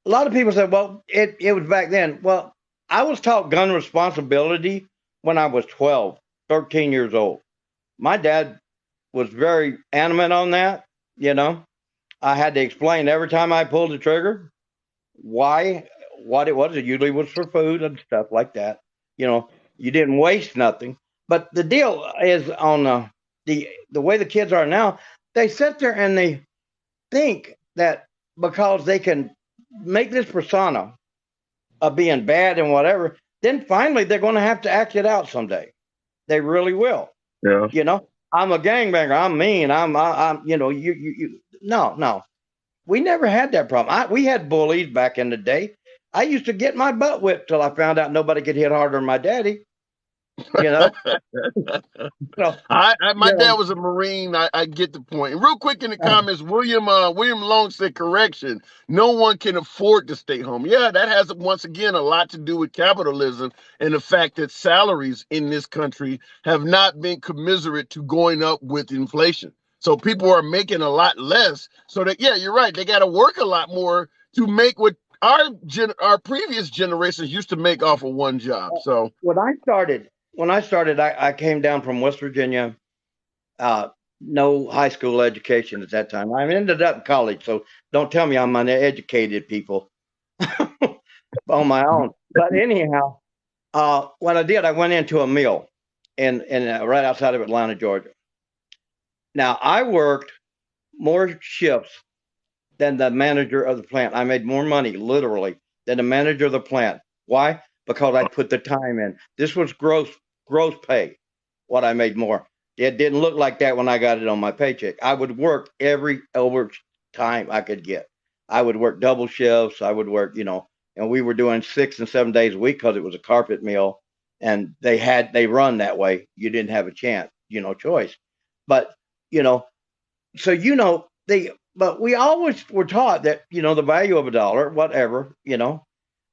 lot of people say, well, it was back then. Well, I was taught gun responsibility when I was 12, 13 years old. My dad was very adamant on that. I had to explain every time I pulled the trigger why, what it was. It usually was for food and stuff like that. You didn't waste nothing. But the deal is on the way the kids are now, they sit there and they think that because they can make this persona of being bad and whatever, then finally they're going to have to act it out someday. They really will. Yeah. I'm a gangbanger. I'm mean. No. We never had that problem. We had bullies back in the day. I used to get my butt whipped till I found out nobody could hit harder than my daddy. You know, so My you dad know, was a Marine. I get the point. And real quick in the comments, William Long said, correction, no one can afford to stay home. Yeah, that has once again a lot to do with capitalism and the fact that salaries in this country have not been commensurate to going up with inflation. So people are making a lot less. So that, yeah, you're right. They got to work a lot more to make what our previous generations used to make off of one job. So when I started, I came down from West Virginia. Uh, no high school education at that time. I ended up in college, so don't tell me I'm uneducated, people, on my own. But anyhow, what I did, I went into a mill in right outside of Atlanta, Georgia. Now I worked more shifts than the manager of the plant. I made more money, literally, than the manager of the plant. Why? Because I put the time in. This was gross pay. What I made more. It didn't look like that when I got it on my paycheck. I would work every overtime I could get. I would work double shifts. I would work, and we were doing 6 and 7 days a week because it was a carpet mill, and they run that way. You didn't have a chance, choice. But you know, so but we always were taught that the value of a dollar, whatever. yeah.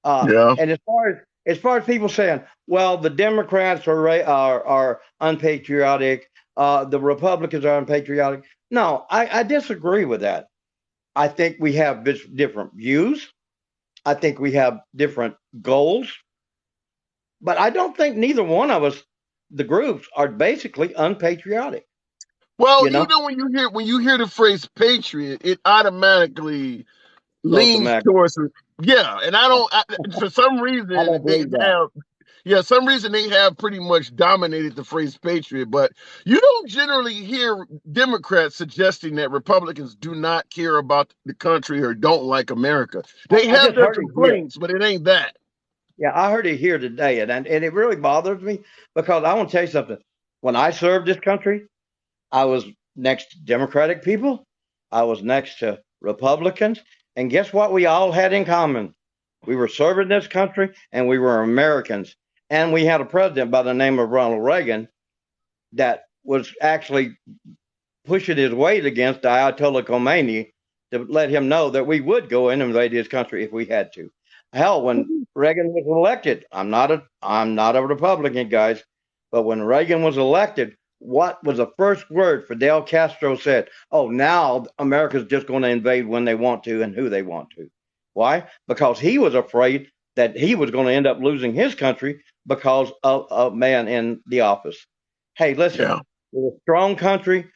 And as far as people saying, well, the Democrats are unpatriotic, the Republicans are unpatriotic. No, I disagree with that. I think we have different views. I think we have different goals, but I don't think neither one of us, the groups, are basically unpatriotic. Well, You know, when you hear the phrase patriot, it automatically close to leans Mac. towards yeah. And for some I reason don't believe that. some reason they have pretty much dominated the phrase patriot. But you don't generally hear Democrats suggesting that Republicans do not care about the country or don't like America. They I have just their heard it here. complaints, but it ain't that. Yeah, I heard it here today, and it really bothers me because I want to tell you something. When I served this country, I was next to Democratic people, I was next to Republicans, and guess what? We all had in common. We were serving this country, and we were Americans, and we had a president by the name of Ronald Reagan that was actually pushing his weight against Ayatollah Khomeini to let him know that we would go in and invade his country if we had to. Hell, when Reagan was elected, I'm not a Republican, guys, but when Reagan was elected, what was the first word Fidel Castro said? Oh, now America's just going to invade when they want to and who they want to. Why? Because he was afraid that he was going to end up losing his country because of a man in the office. Hey, listen, Yeah. we're a strong country.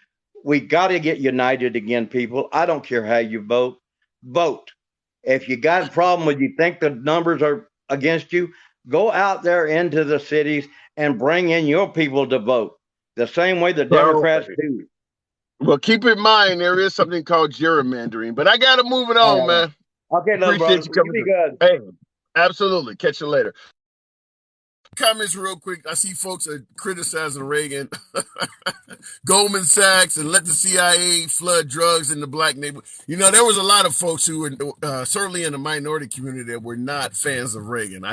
We got to get united again, people. I don't care how you vote. Vote. If you got a problem with you think the numbers are against you, go out there into the cities and bring in your people to vote. The same way the So, Democrats do. well, keep in mind there is something called gerrymandering, but I got to move it All on, right. man. Okay, little Appreciate brother. you You coming be through. good. Hey, absolutely. Catch you later. Comments real quick. I see folks are criticizing Reagan, Goldman Sachs, and let the CIA flood drugs in the black neighborhood. There was a lot of folks who were certainly in the minority community that were not fans of Reagan.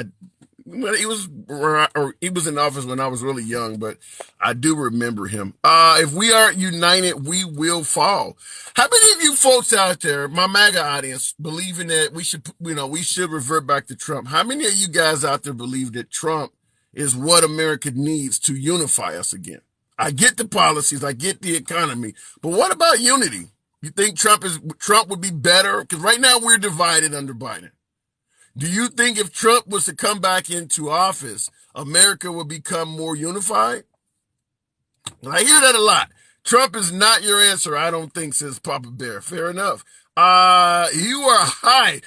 He was in office when I was really young, but I do remember him. If we aren't united, we will fall. How many of you folks out there, my MAGA audience, believing that we should revert back to Trump? How many of you guys out there believe that Trump is what America needs to unify us again? I get the policies, I get the economy, but what about unity? You think Trump would be better? Because right now we're divided under Biden. Do you think if Trump was to come back into office, America would become more unified? I hear that a lot. Trump is not your answer, I don't think, says Papa Bear. Fair enough. You are high.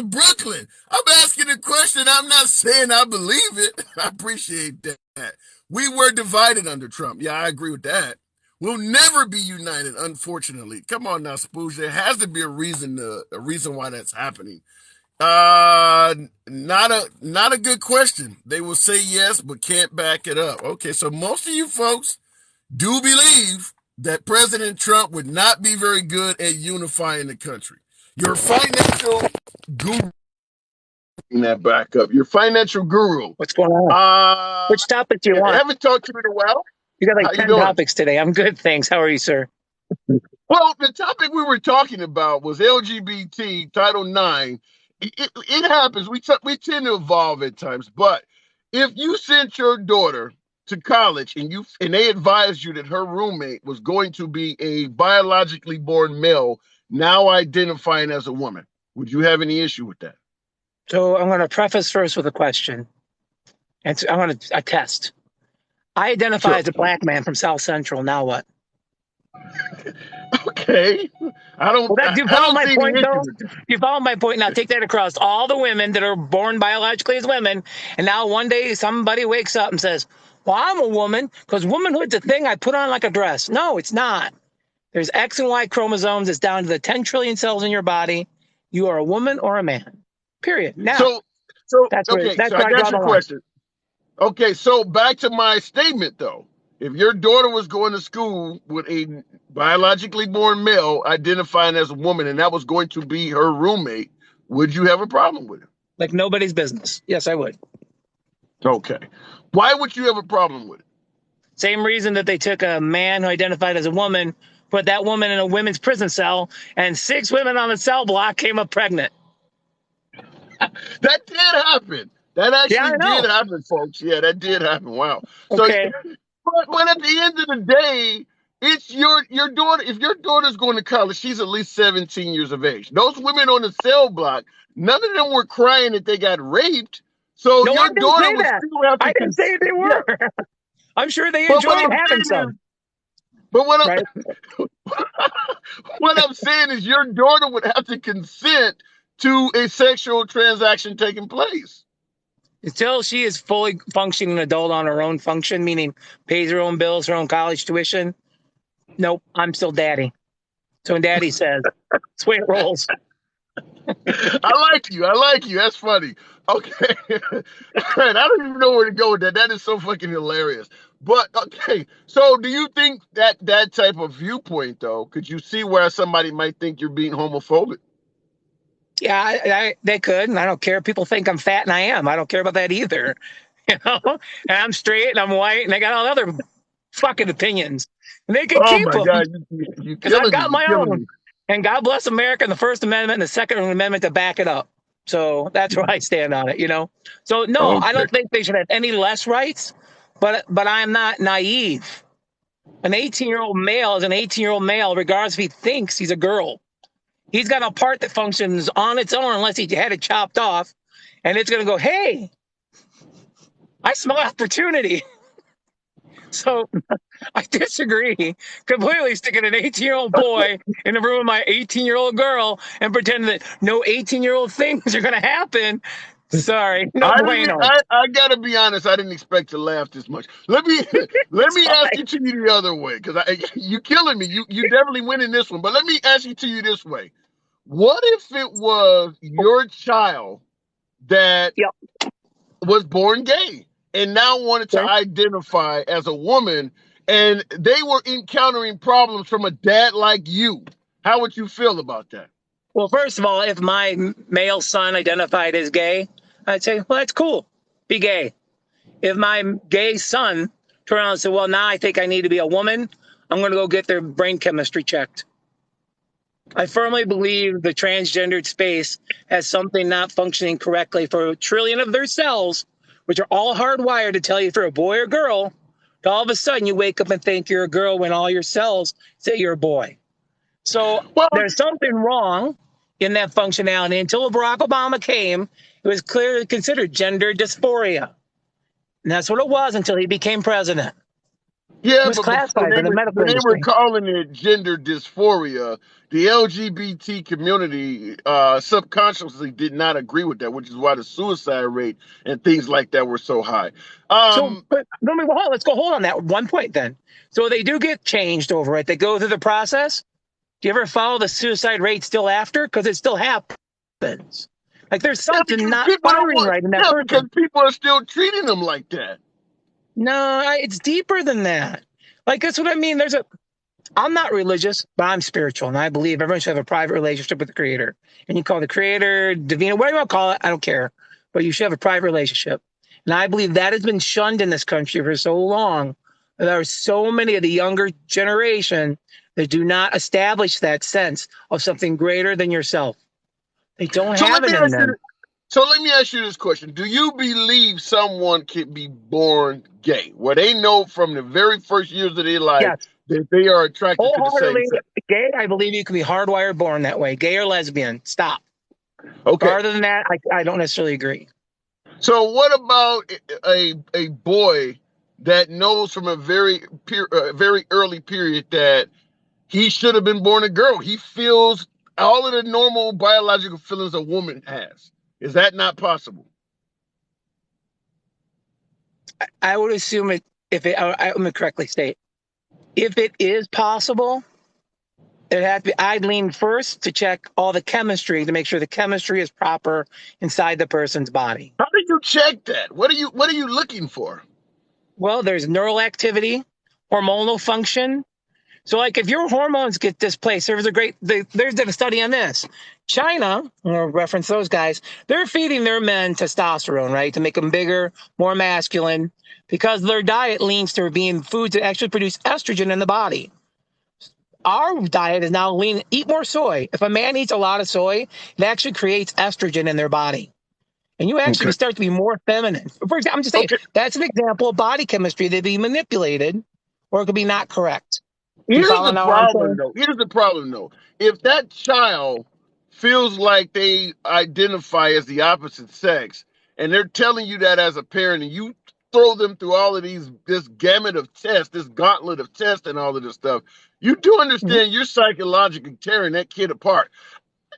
Brooklyn, I'm asking a question. I'm not saying I believe it. I appreciate that. We were divided under Trump. Yeah, I agree with that. We'll never be united, unfortunately. Come on now, Spooge. There has to be a reason why that's happening. Not a good question. They will say yes, but can't back it up. Okay, so most of you folks do believe that President Trump would not be very good at unifying the country. Your financial guru bring that back up. Your financial guru. What's going on? Which topic do you want? Haven't talked to you in a while. You got like How you 10 doing? topics today. I'm good, thanks. How are you, sir? Well, the topic we were talking about was LGBT Title IX. It happens. We tend to evolve at times, but if you sent your daughter to college and they advised you that her roommate was going to be a biologically born male, now identifying as a woman, would you have any issue with that? So I'm going to preface first with a question. And I'm going to a test. I identify Sure. as a black man from South Central. Now what? Okay. I don't Do you follow my see point, any issue though? with that. You follow my point? Now take that across all the women that are born biologically as women, and now one day somebody wakes up and says, "Well, I'm a woman because womanhood's a thing I put on like a dress." No, it's not. There's X and Y chromosomes. It's down to the 10 trillion cells in your body. You are a woman or a man. Period. Now So that's where okay, so I I draw got the your line. question. Okay, so back to my statement though. If your daughter was going to school with a biologically born male identifying as a woman and that was going to be her roommate, would you have a problem with it? Like nobody's business. Yes, I would. Okay. Why would you have a problem with it? Same reason that they took a man who identified as a woman, put that woman in a women's prison cell, and 6 women on the cell block came up pregnant. That did happen. That Yeah, actually I know. did happen, folks. Yeah, that did happen. Wow. Okay. But at the end of the day, it's your daughter. If your daughter's going to college, she's at least 17 years of age. Those women on the cell block, none of them were crying that they got raped. So No, I your didn't daughter say would that. still have to I didn't say they yeah. were. I'm sure they But what enjoyed I'm having saying is, some. but what Right. what I'm saying is your daughter would have to consent to a sexual transaction taking place. Until she is fully functioning adult on her own function, meaning pays her own bills, her own college tuition. Nope, I'm still daddy. So when daddy says, that's the way it rolls. I like you. I like you. That's funny. Okay. All right. I don't even know where to go with that. That is so fucking hilarious. But okay. So do you think that type of viewpoint though, could you see where somebody might think you're being homophobic? Yeah, they could, and I don't care. People think I'm fat, and I am. I don't care about that either. You know, and I'm straight, and I'm white, and I got all other fucking opinions, and they can Oh keep my them God, you because I've killing me. got You my killing own. me. And God bless America and the First Amendment and the Second Amendment to back it up. So that's where I stand on it. You know. So no, I Okay. don't think they should have any less rights, but I'm not naive. An 18-year-old male is an 18-year-old male, regardless if he thinks he's a girl. He's got a part that functions on its own unless he had it chopped off. And it's going to go, hey, I smell opportunity. So I disagree completely sticking an 18-year-old boy in the room with my 18-year-old girl and pretending that no 18-year-old things are going to happen. Sorry, no bueno. I gotta be honest. I didn't expect to laugh this much. Let me ask it to you the other way because you killing me. You definitely winning this one. But let me ask it to you this way. What if it was your child that Yep. was born gay and now wanted to Okay. identify as a woman and they were encountering problems from a dad like you? How would you feel about that? Well, first of all, if my male son identified as gay, I'd say, well, that's cool. Be gay. If my gay son turned around and said, well, now I think I need to be a woman, I'm going to go get their brain chemistry checked. I firmly believe the transgendered space has something not functioning correctly for 1 trillion of their cells, which are all hardwired to tell you if you're a boy or girl. To all of a sudden, you wake up and think you're a girl when all your cells say you're a boy. So Well, there's something wrong in that functionality. Until Barack Obama came, it was clearly considered gender dysphoria. And that's what it was until he became president. It yeah, was but before classified by the medical when they were industry. calling it gender dysphoria, the LGBT community subconsciously did not agree with that, which is why the suicide rate and things like that were so high. So, but let's go hold on that one point then. So they do get changed over it. They go through the process. Do you ever follow the suicide rate still after? Because it still happens. Like there's Yeah, something because not people don't firing want. right in that Yeah, because person. people are still treating them like that. No, it's deeper than that. Like that's what I mean. I'm not religious, but I'm spiritual, and I believe everyone should have a private relationship with the Creator. And you call the Creator, Divine, whatever you want to call it, I don't care. but you should have a private relationship. And I believe that has been shunned in this country for so long. There are so many of the younger generation that do not establish that sense of something greater than yourself. They don't So have let it me in ask you. them. So let me ask you this question: do you believe someone can be born gay, where they know from the very first years of their life Yes, that they are attracted to the same wholeheartedly sex? gay. I believe you can be hardwired born that way, gay or lesbian. Stop. Okay. Farther than that, I don't necessarily agree. So what about a boy that knows from a very early period that he should have been born a girl? He feels all of the normal biological feelings a woman has. Is that not possible? I would assume it if it. I'm gonna correctly state if it is possible. It had to be, I'd lean first to check all the chemistry to make sure the chemistry is proper inside the person's body. How do you check that? What are you looking for? Well, there's neural activity, hormonal function. So, like, if your hormones get displaced, there's a study on this. China, I'll reference those guys, they're feeding their men testosterone, right, to make them bigger, more masculine, because their diet leans to being foods that actually produce estrogen in the body. Our diet is now lean, eat more soy. If a man eats a lot of soy, it actually creates estrogen in their body. And you actually Okay. start to be more feminine. For example, I'm just saying, Okay. that's an example of body chemistry that be manipulated or it could be not correct. You Here's follow the now what I'm problem, saying? though. Here's the problem, though. If that child feels like they identify as the opposite sex, and they're telling you that as a parent, and you throw them through all of this gamut of tests, this gauntlet of tests, and all of this stuff, you do Mhm. understand you're psychologically tearing that kid apart.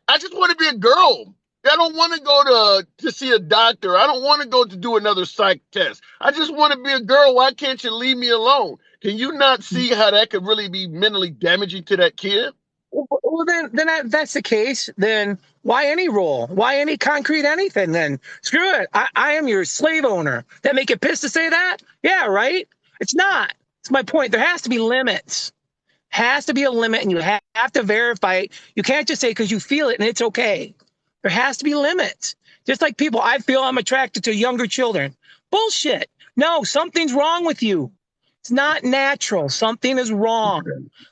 I just want to be a girl. I don't want to go to see a doctor. I don't want to go to do another psych test. I just want to be a girl. Why can't you leave me alone? Can you not see how that could really be mentally damaging to that kid? Well, then that's the case. Then why any role? Why any concrete anything? Then screw it. I am your slave owner. That make you pissed to say that? Yeah, right. It's not. It's my point. There has to be limits. Has to be a limit, and you have to verify it. You can't just say because you feel it and it's okay. There has to be limits. Just like people, I feel I'm attracted to younger children. Bullshit. No, something's wrong with you. It's not natural. Something is wrong.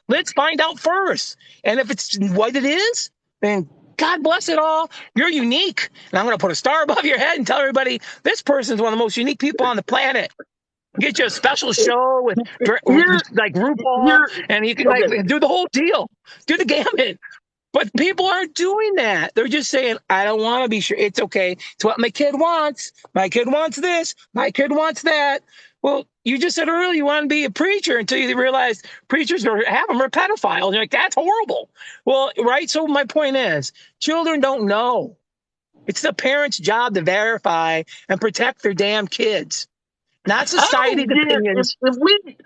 Let's find out first. And if it's what it is, then God bless it all. You're unique. And I'm going to put a star above your head and tell everybody this person's one of the most unique people on the planet. Get you a special show with Here, like RuPaul, here, and you can okay. like do the whole deal, do the gamut. But people aren't doing that. They're just saying, I don't want to be sure. It's okay. It's what my kid wants. My kid wants this. My kid wants that. Well, you just said earlier you want to be a preacher until you realize preachers half of them are pedophiles. You're like, that's horrible. Well, right. So my point is, children don't know. It's the parents' job to verify and protect their damn kids, not I don't society's get opinions. if we.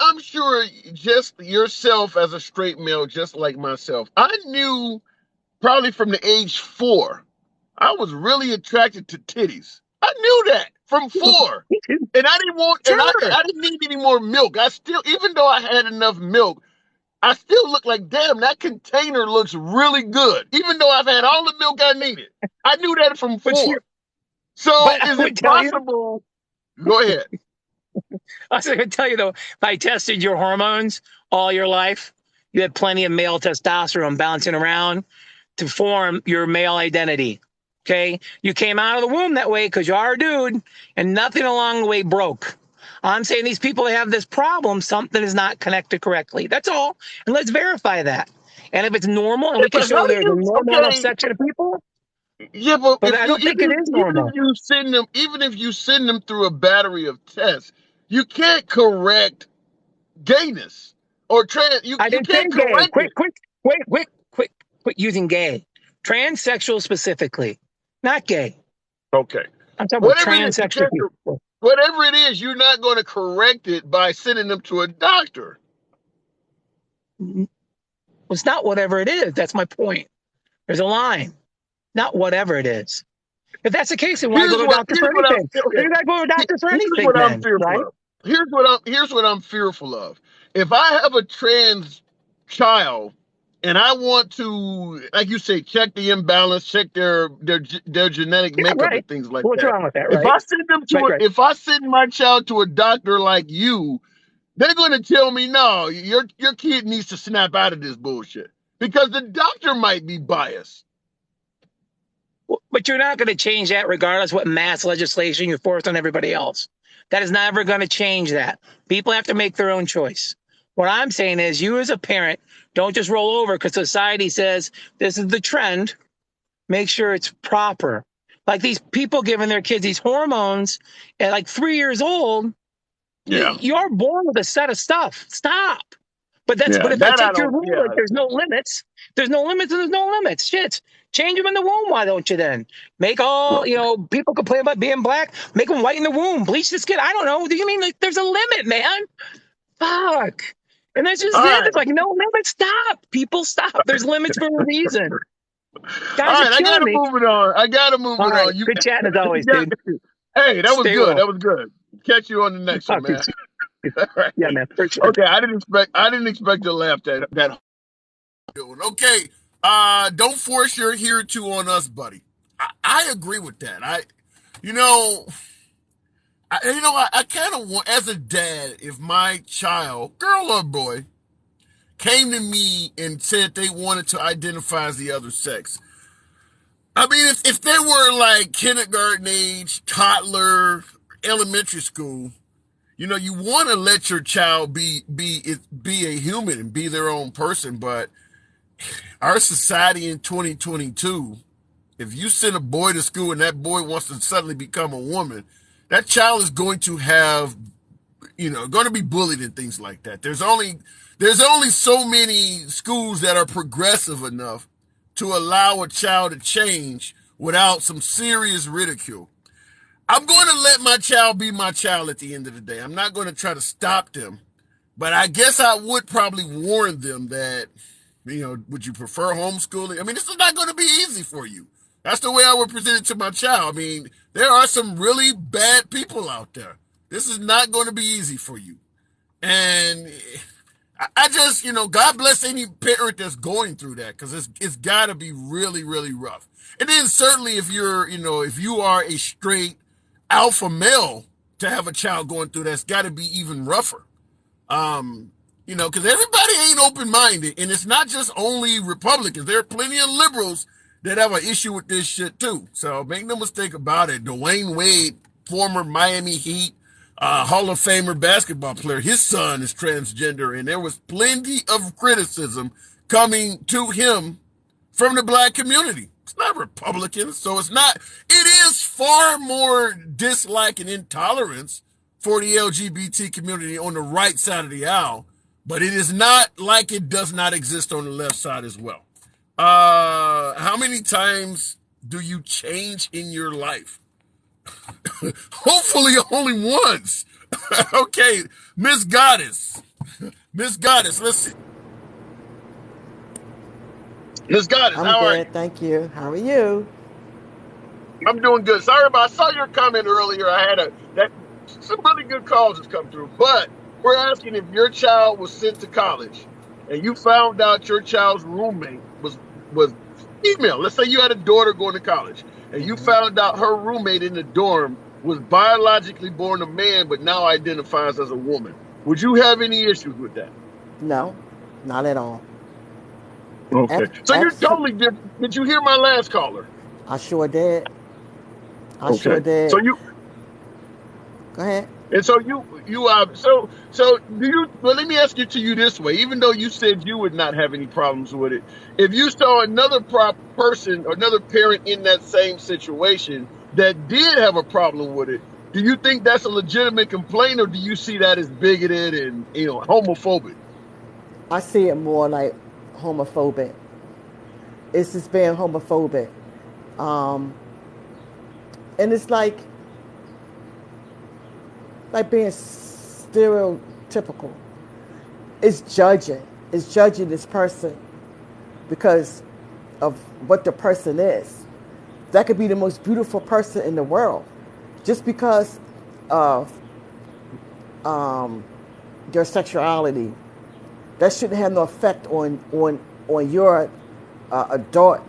I'm sure just yourself as a straight male, just like myself. I knew probably from the age 4, I was really attracted to titties. I knew that from 4. And I didn't want, and Sure. I didn't need any more milk. I still, even though I had enough milk, I still looked like, damn, that container looks really good. Even though I've had all the milk I needed. I knew that from But 4. So I is would it tell you, possible? Go ahead. I was going to tell you though, if I tested your hormones all your life, you had plenty of male testosterone bouncing around to form your male identity. Okay. You came out of the womb that way because you are a dude and nothing along the way broke. I'm saying these people that have this problem, something is not connected correctly. That's all. And let's verify that. And if it's normal and Yeah, we can but how show do there's a you, normal enough okay, section of people, yeah, but but if I you don't think it is normal. even if you send them through a battery of tests, you can't correct gayness or trans. You I you didn't say can't gay. correct it. Quit using gay. Transsexual specifically, not gay. Okay. I'm talking about Whatever it is, you transsexual can't. people. Whatever it is, you're not going to correct it by sending them to a doctor. Well, it's not whatever it is. That's my point. There's a line. Not whatever it is. If that's the case, then why go Here's to a what doctor here's for what I'm anything? okay. You gotta go to a doctor for Here's anything what I'm then, fearful right? of. Here's what I'm fearful of. If I have a trans child and I want to, like you say, check the imbalance, check their genetic Yeah, makeup right. and things like What's that. wrong with that, If right? I send them to Right, right. if I send my child to a doctor like you, they're going to tell me, no, your kid needs to snap out of this bullshit because the doctor might be biased. But you're not going to change that regardless what mass legislation you force on everybody else. That is never going to change that. People have to make their own choice. What I'm saying is you as a parent, don't just roll over because society says this is the trend. Make sure it's proper. Like these people giving their kids these hormones at like 3 years old, Yeah, you're born with a set of stuff. Stop. But yeah, if I that I take your don't. rule, Yeah, like there's no limits, there's no limits and there's no limits. Shit. Change them in the womb. Why don't you then? Make all, people complain about being black. Make them white in the womb. Bleach the skin. I don't know. Do you mean like there's a limit, man? Fuck. And that's just all it. right, It's like, no limit. Stop. People, stop. There's limits for a reason. all Guys are right. I killing gotta me. move it on. I gotta move All it right. on. You, Good chatting as you always, got. dude. Hey, that was Stay good. well. That was good. Catch you on the next one, Talk to man. you. All right. Yeah, man. For sure. Okay, I didn't expect to laugh that. Okay, don't force your here to on us, buddy. I agree with that. You know, I kind of want, as a dad, if my child, girl or boy, came to me and said they wanted to identify as the other sex. I mean, if they were like kindergarten age, toddler, elementary school, you want to let your child be a human and be their own person. But our society in 2022, if you send a boy to school and that boy wants to suddenly become a woman, that child is going to have, going to be bullied and things like that. There's only so many schools that are progressive enough to allow a child to change without some serious ridicule. I'm going to let my child be my child at the end of the day. I'm not going to try to stop them, but I guess I would probably warn them that, would you prefer homeschooling? I mean, this is not going to be easy for you. That's the way I would present it to my child. I mean, there are some really bad people out there. This is not going to be easy for you. And I just, God bless any parent that's going through that, because it's got to be really, really rough. And then certainly if if you are a straight alpha male, to have a child going through that's got to be even rougher. Because everybody ain't open-minded, and it's not just only Republicans. There are plenty of liberals that have an issue with this shit too. So make no mistake about it. Dwayne Wade, former Miami Heat, Hall of Famer basketball player, his son is transgender, and there was plenty of criticism coming to him from the black community. It's not Republicans, so it's not. It is far more dislike and intolerance for the LGBT community on the right side of the aisle, but it is not like it does not exist on the left side as well. How many times do you change in your life? Hopefully only once. Okay, Miss Goddess. Miss Goddess, let's see. Miss Goddess, I'm how are you? good, thank you. How are you? I'm doing good. Sorry about, I saw your comment earlier. I had some really good calls have come through, but we're asking if your child was sent to college and you found out your child's roommate was female. Let's say you had a daughter going to college and you found out her roommate in the dorm was biologically born a man but now identifies as a woman. Would you have any issues with that? No, not at all. Okay. So you're totally different. Did you hear my last caller? I sure did. I sure Okay. did. So you Go ahead. And so so do you, well, let me ask it to you this way, even though you said you would not have any problems with it, if you saw another person or another parent in that same situation that did have a problem with it, do you think that's a legitimate complaint, or do you see that as bigoted and homophobic? I see it more like homophobic. It's just being homophobic. And it's like being stereotypical. It's judging. It's judging this person because of what the person is. That could be the most beautiful person in the world. Just because of their sexuality, that shouldn't have no effect on on your adult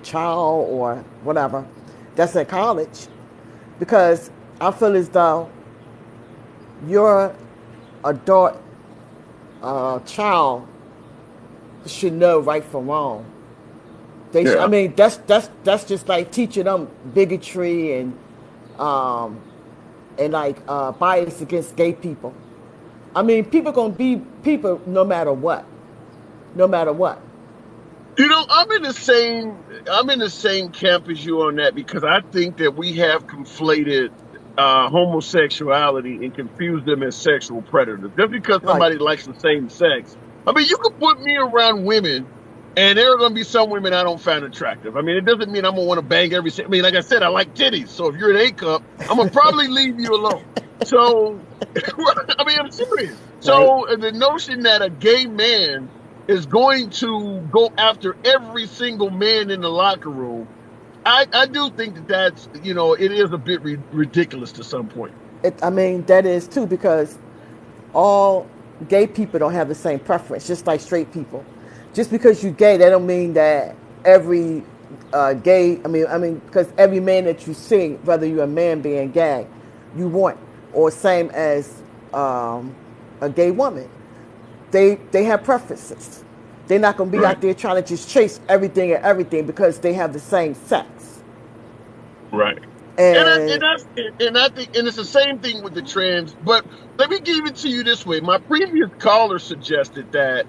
child or whatever that's in college, because I feel as though your adult child should know right from wrong. I Yeah. mean, that's just like teaching them bigotry um, and like bias against gay people. I mean, people gonna be people no matter what, no matter what. You know, I'm in the same camp as you on that because I think that we have conflated homosexuality and confused them as sexual predators. Just because Right. somebody likes the same sex, I mean, you could put me around women, and there are going to be some women I don't find attractive. I mean, it doesn't mean I'm gonna want to bang every. I mean, like I said, I like titties. So if you're an A cup, I'm gonna probably leave you alone. So, I mean, I'm serious. Right. So the notion that a gay man is going to go after every single man in the locker room, I do think that that's, it is a bit ridiculous to some point. I mean, that is too, because all gay people don't have the same preference, just like straight people. Just because you're gay, that don't mean that every gay. I mean, because every man that you see, whether you're a man being gay, you want, or same as a gay woman, they have preferences. They're not gonna be Right. out there trying to just chase everything because they have the same sex. Right. And And I think it's the same thing with the trans. But let me give it to you this way. My previous caller suggested that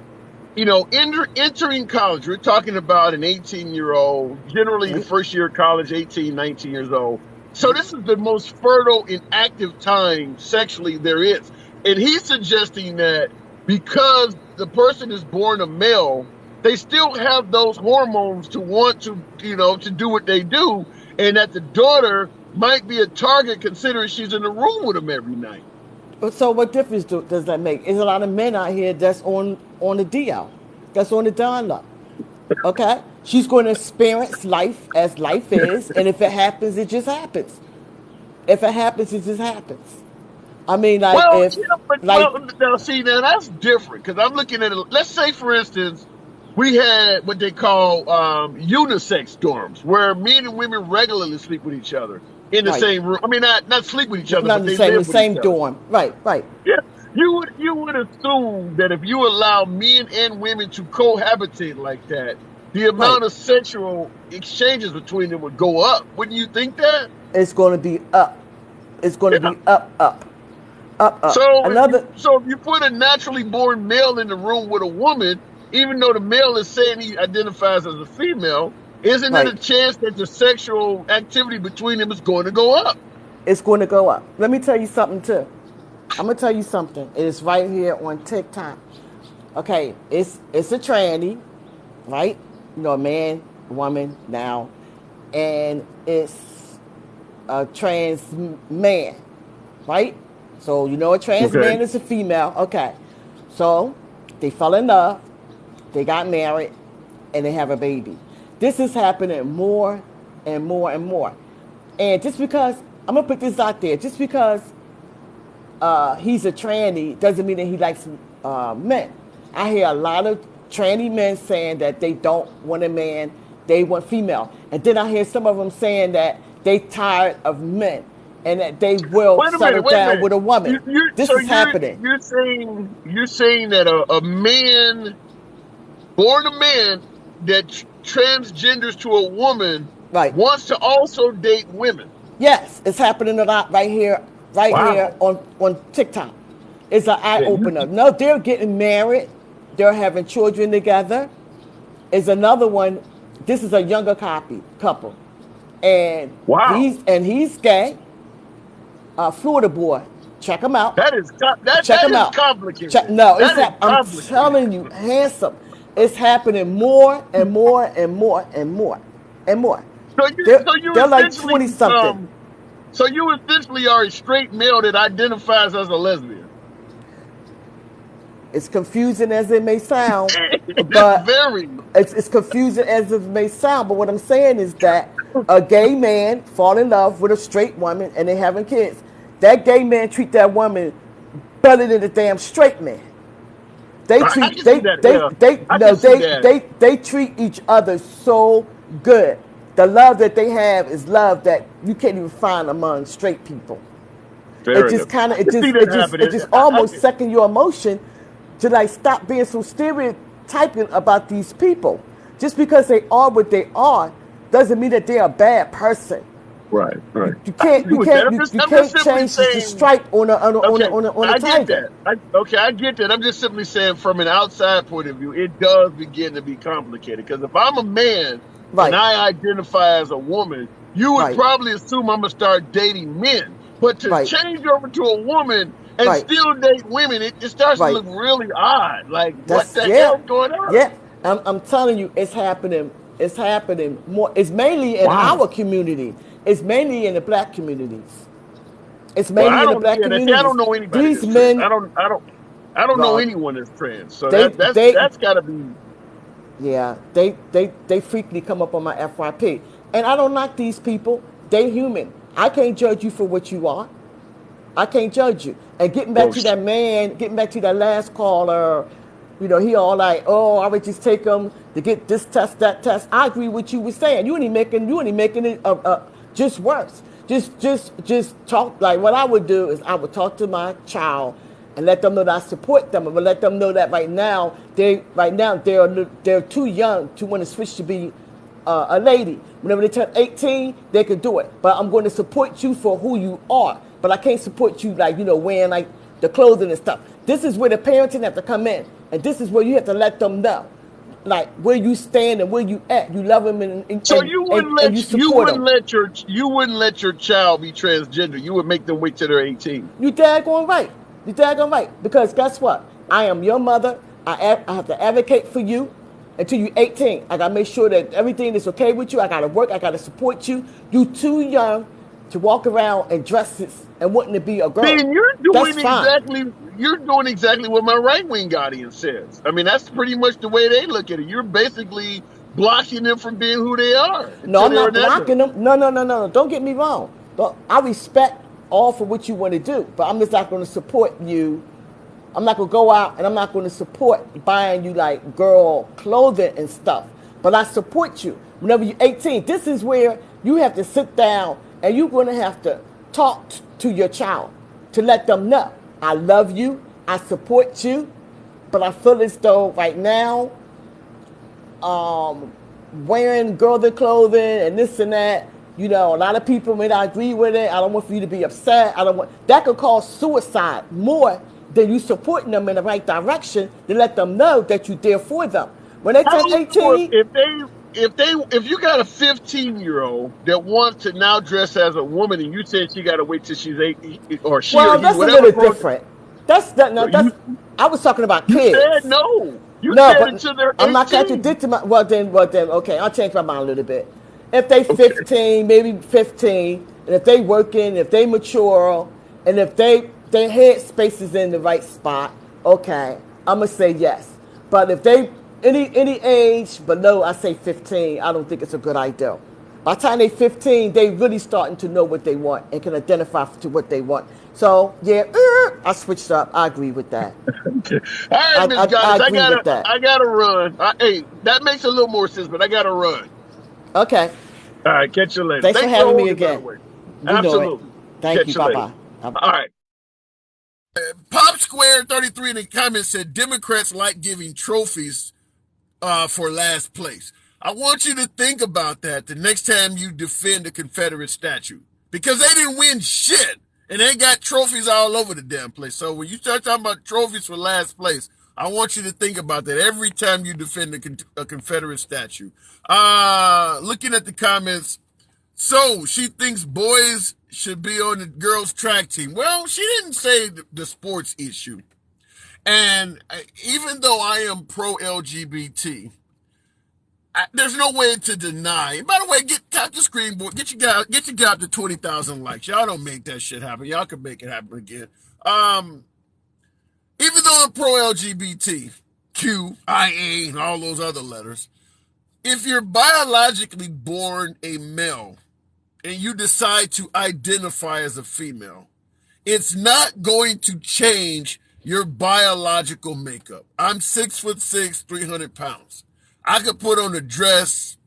entering college, we're talking about an 18-year-old, generally the first year of college, 18, 19 years old. So this is the most fertile and active time sexually there is. And he's suggesting that because the person is born a male, they still have those hormones to want to do what they do, and that the daughter might be a target considering she's in the room with him every night. so what difference does that make? There's a lot of men out here that's on the DL, that's on the down low. Okay, she's going to experience life as life is, and if it happens, it just happens. If it happens, it just happens. I mean, like Well, if like now see, now that's different because I'm looking at it. Let's say, for instance, we had what they call unisex dorms, where men and women regularly sleep with each other in the right, same room. I mean, not sleep with each other, not but in the they same live with each other. dorm. Right, right, Yeah, you would assume that if you allow men and women to cohabitate like that, the right. amount of sexual exchanges between them would go up. Wouldn't you think that? It's going to be up. It's going to Yeah. be up, up, up, up. Another So if you put a naturally born male in the room with a woman, even though the male is saying he identifies as a female, isn't it right. a chance that the sexual activity between them is going to go up? It's going to go up. Let me tell you something too. I'm gonna tell you something. It's right here on TikTok. Okay, it's a tranny, right? You know, a man, woman now, and it's a trans man, right? So you know a trans Okay. man is a female. Okay, so they fell in love, they got married, and they have a baby. This is happening more and more and more. And just because I'm gonna put this out there, just because he's a tranny doesn't mean that he likes men. I hear a lot of tranny men saying that they don't want a man, they want female. And then I hear some of them saying that they tired of men and that they will Wait a settle minute. Wait a down minute. with a woman. This So is happening. you're saying that a man born a man that transgenders to a woman Right. wants to also date women. Yes, it's happening a lot right here Wow. on TikTok. It's an eye Yeah, opener. No, they're getting married. They're having children together. Is another one. This is a younger couple, and wow. he's gay. Florida boy, check him out. That is Check that him is out. complicated. No, That is I'm complicated. telling you, handsome. It's happening more and more and more and more and more. So you They're so you they're like essentially 20 something. so you essentially are a straight male that identifies as a lesbian. It's confusing as it may sound, It's but very it's confusing as it may sound. But what I'm saying is that a gay man fall in love with a straight woman and they having kids. That gay man treat that woman better than the damn straight man. They I treat can see that. Yeah, I can see that. they treat each other so good. The love that they have is love that you can't even find among straight people. It Fair enough. just kind I of can see that it happening. just almost second your emotion to like stop being so stereotyping about these people. Just because they are what they are doesn't mean that they're a bad person. Right, right. You I can't agree with that. you I'm just can't simply change the saying. stripe Okay, on a I get tiger. that. Okay, I get that. I'm just simply saying, from an outside point of view, it does begin to be complicated. Because if I'm a man and Right, I identify as a woman, you would right, probably assume I'm gonna start dating men. But to right, change over to a woman and right, still date women, it starts to right. look really odd. Like, what That's the yeah, hell's going on? yeah. I'm telling you, it's happening. It's happening more. It's mainly in Wow. our community. It's mainly in the black communities. It's Well, mainly in the black I communities. don't know anybody These that's trans. men, I don't know well, anyone that's trans. So they they that's got to be. yeah, they frequently come up on my FYP, and I don't knock these people. They human. I can't judge you for what you are. I can't judge you. And getting back Well, to that man, getting back to that last caller, he all like, oh, I would just take him to get this test, that test. I agree with you were saying. You ain't making it just worse. Just talk. Like what I would do is I would talk to my child and let them know that I support them, and let them know that they're too young to want to switch to be a lady. Whenever they turn 18, they can do it. But I'm going to support you for who you are. But I can't support you like, wearing like the clothing and stuff. This is where the parenting have to come in. And this is where you have to let them know. Like where you stand and where you at. You love them so you wouldn't and you support them. you wouldn't let your child be transgender. You would make them wait till they're 18. You daggone right. You daggone right. Because guess what? I am your mother. I have to advocate for you until you're 18. I gotta make sure that everything is okay with you. I gotta work. I gotta support you. You too young to walk around and dress and wanting to be a girl. Then That's fine. you're doing exactly what my right wing audience says. I mean, that's pretty much the way they look at it. You're basically blocking them from being who they are No, until I'm they're not an adult. blocking them. No, no, no, no. Don't get me wrong. I respect all for what you want to do, but I'm just not going to support you. I'm not going to go out and I'm not going to support buying you like girl clothing and stuff. But I support you whenever you're 18. This is where you have to sit down and you're going to have to talk to your child to let them know I love you, I support you, but I feel as though right now wearing girly clothing and this and that. A lot of people may not agree with it. I don't want for you to be upset. I don't want that could cause suicide more than you supporting them in the right direction to let them know that you're there for them. When they How turn so 18, if you got a 15-year-old that wants to now dress as a woman and you said she got to wait till she's 18 or she or well, he that's a whatever little grown, different. That's that. No, you that's. I was talking about you said kids. no. You No, said but until they're I'm not 18. contradicting my. Well then, okay, I'll change my mind a little bit. If they Okay. 15, maybe 15, and if they working, if they mature, and if their head space is in the right spot, okay, I'm gonna say yes. But if they any age below, I say 15, I don't think it's a good idea. By the time they 15, they really starting to know what they want and can identify to what they want. So yeah, I switched up. I agree with that. Okay. All right, Miss I Goddess, agree with that. I gotta run. Hey, that makes a little more sense, but I gotta run. Okay. All right, catch you later. Thanks for Thanks for having me holding, by the again. way. You know it. Absolutely. Thank you. Catch you Bye later. bye. All right. Pop Square 33 in the comments said Democrats like giving trophies for last place. I want you to think about that the next time you defend a Confederate statue. Because they didn't win shit. And they got trophies all over the damn place. So when you start talking about trophies for last place, I want you to think about that every time you defend a Confederate statue. Looking at the comments, so she thinks boys should be on the girls' track team. Well, she didn't say the sports issue. And even though I am pro-LGBT, there's no way to deny. By the way, tap the screen board. Get your guy up to 20,000 likes. Y'all don't make that shit happen. Y'all can make it happen again. Even though I'm pro-LGBT, Q, IA, and all those other letters, if you're biologically born a male and you decide to identify as a female, it's not going to change your biological makeup. I'm 6'6", 300 pounds. I could put on a dress,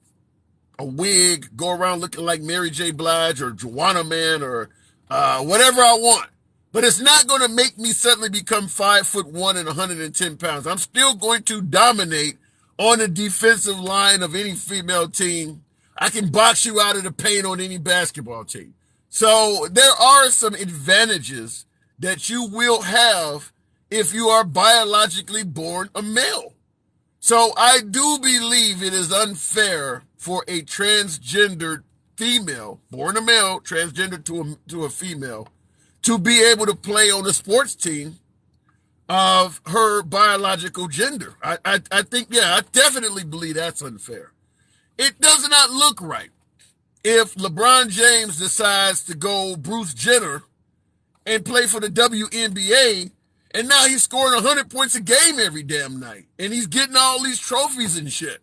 a wig, go around looking like Mary J. Blige or Joanna Man or whatever I want. But it's not going to make me suddenly become 5'1" and 110 pounds. I'm still going to dominate on the defensive line of any female team. I can box you out of the paint on any basketball team. So there are some advantages that you will have if you are biologically born a male. So I do believe it is unfair for a transgendered female, born a male, transgendered to a female, to be able to play on a sports team of her biological gender. I think, I definitely believe that's unfair. It does not look right if LeBron James decides to go Bruce Jenner and play for the WNBA, and now he's scoring 100 points a game every damn night, and he's getting all these trophies and shit.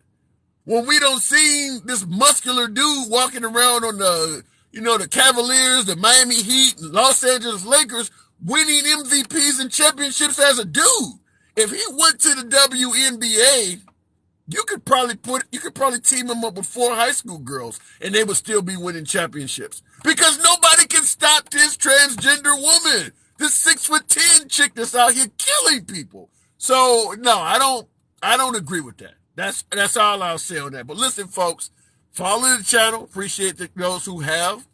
When we don't see this muscular dude walking around on the Cavaliers, the Miami Heat, and Los Angeles Lakers, winning MVPs and championships as a dude. If he went to the WNBA, you could probably team him up with 4 high school girls and they would still be winning championships. Because nobody can stop this transgender woman. This 6'10" chick that's out here killing people. So no, I don't agree with that. That's all I'll say on that. But listen, folks, follow the channel. Appreciate those who have.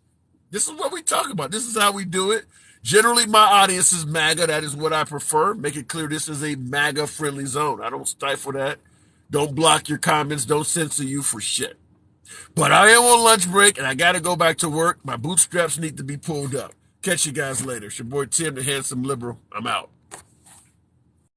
This is what we talk about. This is how we do it. Generally, my audience is MAGA. That is what I prefer. Make it clear this is a MAGA-friendly zone. I don't stifle that. Don't block your comments. Don't censor you for shit. But I am on lunch break, and I got to go back to work. My bootstraps need to be pulled up. Catch you guys later. It's your boy Tim, the Handsome Liberal. I'm out.